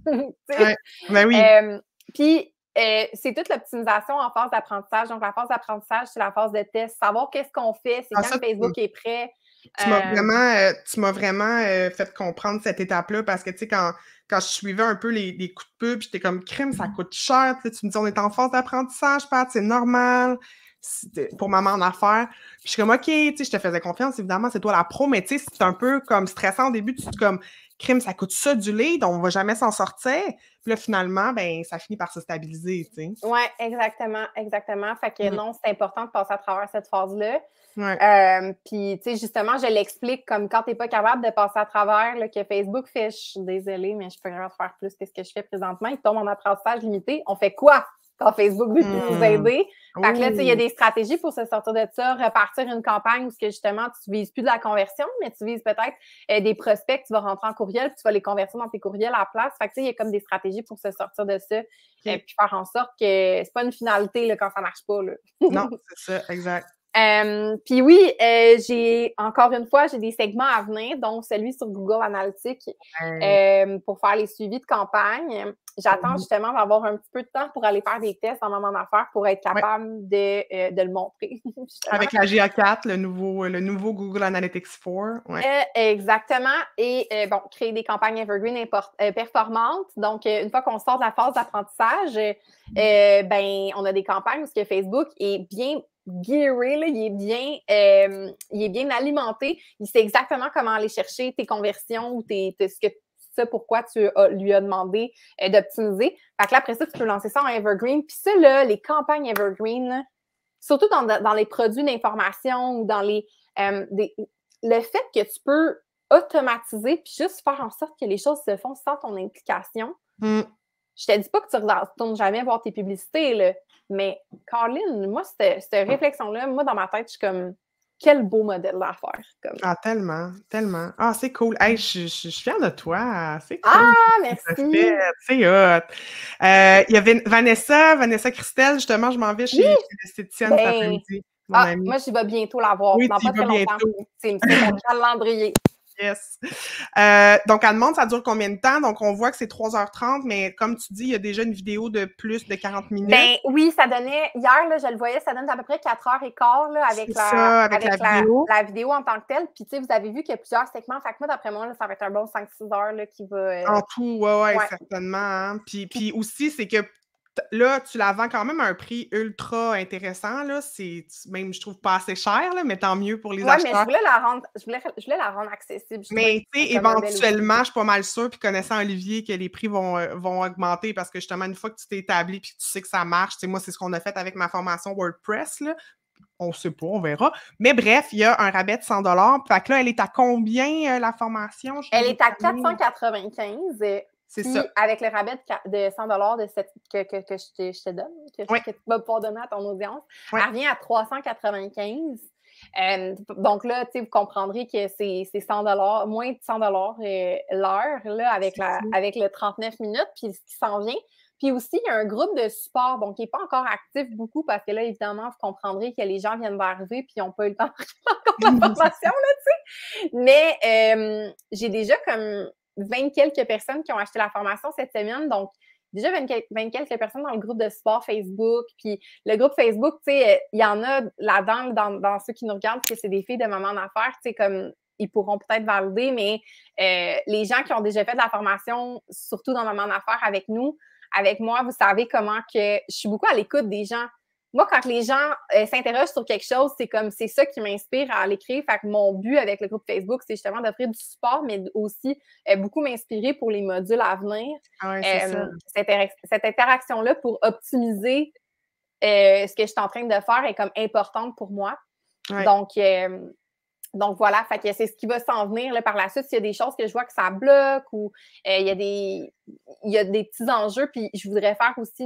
Ouais. Ben oui.
Puis, c'est toute l'optimisation en phase d'apprentissage. Donc, la phase d'apprentissage, c'est la phase de test. Savoir qu'est-ce qu'on fait, c'est quand Facebook est prêt.
Tu m'as vraiment fait comprendre cette étape-là parce que, tu sais, quand je suivais un peu les coups de pub, j'étais comme, crime, ça coûte cher. Tu me dis, on est en phase d'apprentissage, Pat, c'est normal pour maman en affaires. Puis je suis comme, OK, tu sais, je te faisais confiance, évidemment, c'est toi la pro, mais tu sais, c'est un peu comme stressant au début. Tu te dis comme, crime, ça coûte ça du lead, on va jamais s'en sortir. Puis là, finalement, ben ça finit par se stabiliser, tu sais.
Oui, exactement. Fait que non, c'est important de passer à travers cette phase-là.
Ouais.
Puis, tu sais, justement, je l'explique comme quand tu n'es pas capable de passer à travers, là, que Facebook fait, je suis désolée, mais je peux pas faire plus que ce que je fais présentement. Il tombe en apprentissage limité. On fait quoi quand Facebook veut plus nous aider? Fait que là, tu sais, il y a des stratégies pour se sortir de ça, repartir une campagne où que justement, tu vises plus de la conversion, mais tu vises peut-être des prospects, tu vas rentrer en courriel, puis tu vas les convertir dans tes courriels à la place. Fait que, tu sais, il y a comme des stratégies pour se sortir de ça, puis faire en sorte que c'est pas une finalité là, quand ça marche pas. Là.
Non, c'est ça, exact.
Puis oui, encore une fois, j'ai des segments à venir, dont celui sur Google Analytics pour faire les suivis de campagne. J'attends justement d'avoir un petit peu de temps pour aller faire des tests en moment d'affaires pour être capable de le montrer.
Avec la GA4, le nouveau Google Analytics 4. Ouais.
Exactement. Et bon, créer des campagnes evergreen performantes. Donc, une fois qu'on sort de la phase d'apprentissage, ben, on a des campagnes où ce que Facebook est bien gearé, là, il est bien alimenté. Il sait exactement comment aller chercher tes conversions ou pourquoi tu lui as demandé d'optimiser. Fait que là, après ça, tu peux lancer ça en evergreen. Puis ça, là, les campagnes evergreen, là, surtout dans les produits d'information ou dans le fait que tu peux automatiser puis juste faire en sorte que les choses se font sans ton implication. Je te dis pas que tu ne retournes jamais voir tes publicités, là, mais Caroline, moi, cette réflexion-là, moi, dans ma tête, je suis comme, quel beau modèle d'affaires. Comme...
Ah, tellement, tellement. Ah, c'est cool. Hey, je suis fière de toi. C'est cool.
Ah, merci.
C'est hot. Il y avait Vanessa Christelle, justement, je m'en vais chez l'esthéticienne cet après-midi.
Moi, j'y vais bientôt la voir.
Oui,
dans pas très longtemps. C'est mon calendrier.
Yes. Donc, elle demande, ça dure combien de temps? Donc, on voit que c'est 3h30, mais comme tu dis, il y a déjà une vidéo de plus de 40 minutes.
Ben oui, ça donnait, hier, là, je le voyais, ça donne à peu près 4h15 là, avec la vidéo en tant que telle. Puis, tu sais, vous avez vu qu'il y a plusieurs segments. Fait que moi, d'après moi, là, ça va être un bon 5-6 heures là, qui va...
En tout, ouais, certainement. Hein. Puis aussi, c'est que là, tu la vends quand même à un prix ultra intéressant. Là. C'est même, je trouve, pas assez cher, là, mais tant mieux pour les acheteurs.
Oui, mais je voulais la rendre accessible.
Mais tu sais, éventuellement, je suis pas mal sûre, puis connaissant Olivier, que les prix vont augmenter parce que justement, une fois que tu t'es établi puis que tu sais que ça marche, moi, c'est ce qu'on a fait avec ma formation WordPress. Là. On ne sait pas, on verra. Mais bref, il y a un rabais de 100 $. Fait que là, elle est à combien, la formation?
Elle est à 495.
C'est ça.
Avec le rabais de 100 $ que je te donne, que tu vas pouvoir donner à ton audience, elle revient à 395. Donc là, vous comprendrez que c'est 100 $, moins de 100 $ l'heure là, avec le 39 minutes, puis ce qui s'en vient. Puis aussi, il y a un groupe de support, donc qui n'est pas encore actif beaucoup parce que là, évidemment, vous comprendrez que les gens viennent d'arriver puis ils n'ont pas eu le temps de faire encore la formation, là, tu sais. Mais j'ai déjà comme 20 quelques personnes qui ont acheté la formation cette semaine, donc déjà 20 quelques personnes dans le groupe de support Facebook. Puis le groupe Facebook, tu sais, il y en a là-dedans, dans ceux qui nous regardent, que c'est des filles de maman d'affaires, tu sais, comme ils pourront peut-être valider, mais les gens qui ont déjà fait de la formation, surtout dans Maman d'affaires avec nous, avec moi, vous savez comment que je suis beaucoup à l'écoute des gens. Moi, quand les gens s'interrogent sur quelque chose, c'est ça qui m'inspire à l'écrire. Fait que mon but avec le groupe Facebook, c'est justement d'offrir du support, mais aussi beaucoup m'inspirer pour les modules à venir.
Ah ouais, c'est ça.
Cette interaction-là pour optimiser ce que je suis en train de faire est comme importante pour moi.
Ouais.
Donc voilà, fait que c'est ce qui va s'en venir là, par la suite. S'il y a des choses que je vois que ça bloque ou il y a des petits enjeux, puis je voudrais faire aussi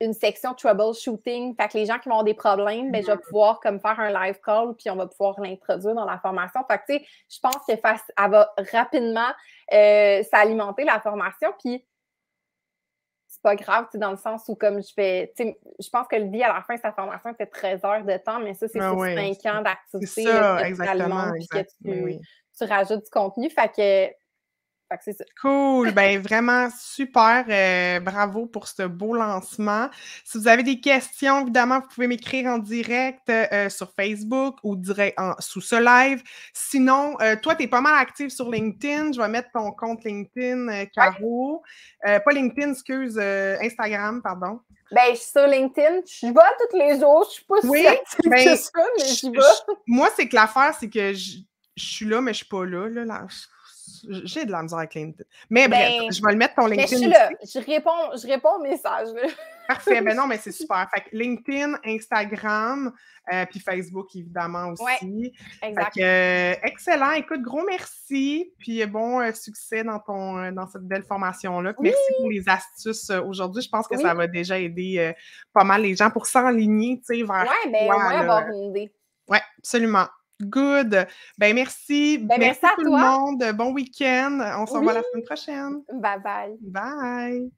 une section troubleshooting. Fait que les gens qui vont avoir des problèmes, ben, je vais pouvoir comme faire un live call, puis on va pouvoir l'introduire dans la formation. Fait que, tu sais, je pense qu'elle va rapidement s'alimenter la formation, puis c'est pas grave, dans le sens où comme je pense que Lydie, à la fin de sa formation, était 13 heures de temps, mais ça, c'est sur 5 ans d'activité.
C'est ça,
là, que
exactement.
tu rajoutes du contenu. Fait que c'est ça.
Cool! Ben vraiment super! Bravo pour ce beau lancement. Si vous avez des questions, évidemment, vous pouvez m'écrire en direct sur Facebook ou direct sous ce live. Sinon, toi, tu es pas mal active sur LinkedIn. Je vais mettre ton compte LinkedIn, Caro. Pas LinkedIn, excuse, Instagram, pardon.
Ben, je suis sur LinkedIn. Je vais tous les jours. Je suis pas si active que ça, mais j'y vais.
Moi, c'est que l'affaire, c'est que je suis là, mais je suis pas là. J'ai de la misère avec LinkedIn. Mais bref, je vais le mettre ton LinkedIn.
Mais je suis là. Je réponds aux messages. Là.
Parfait. Ben non, mais c'est super. Fait que LinkedIn, Instagram, puis Facebook, évidemment, aussi.
Oui, exact.
Fait que, excellent. Écoute, gros merci. Puis bon succès dans cette belle formation-là.
Oui.
Merci pour les astuces aujourd'hui. Je pense que ça va déjà aider pas mal les gens pour s'enligner, tu sais, vers
au moins avoir une idée.
Oui, absolument. Good. Ben merci.
Merci à
tout
toi.
le monde. Bon week-end. On se revoit la semaine prochaine.
Bye bye.
Bye.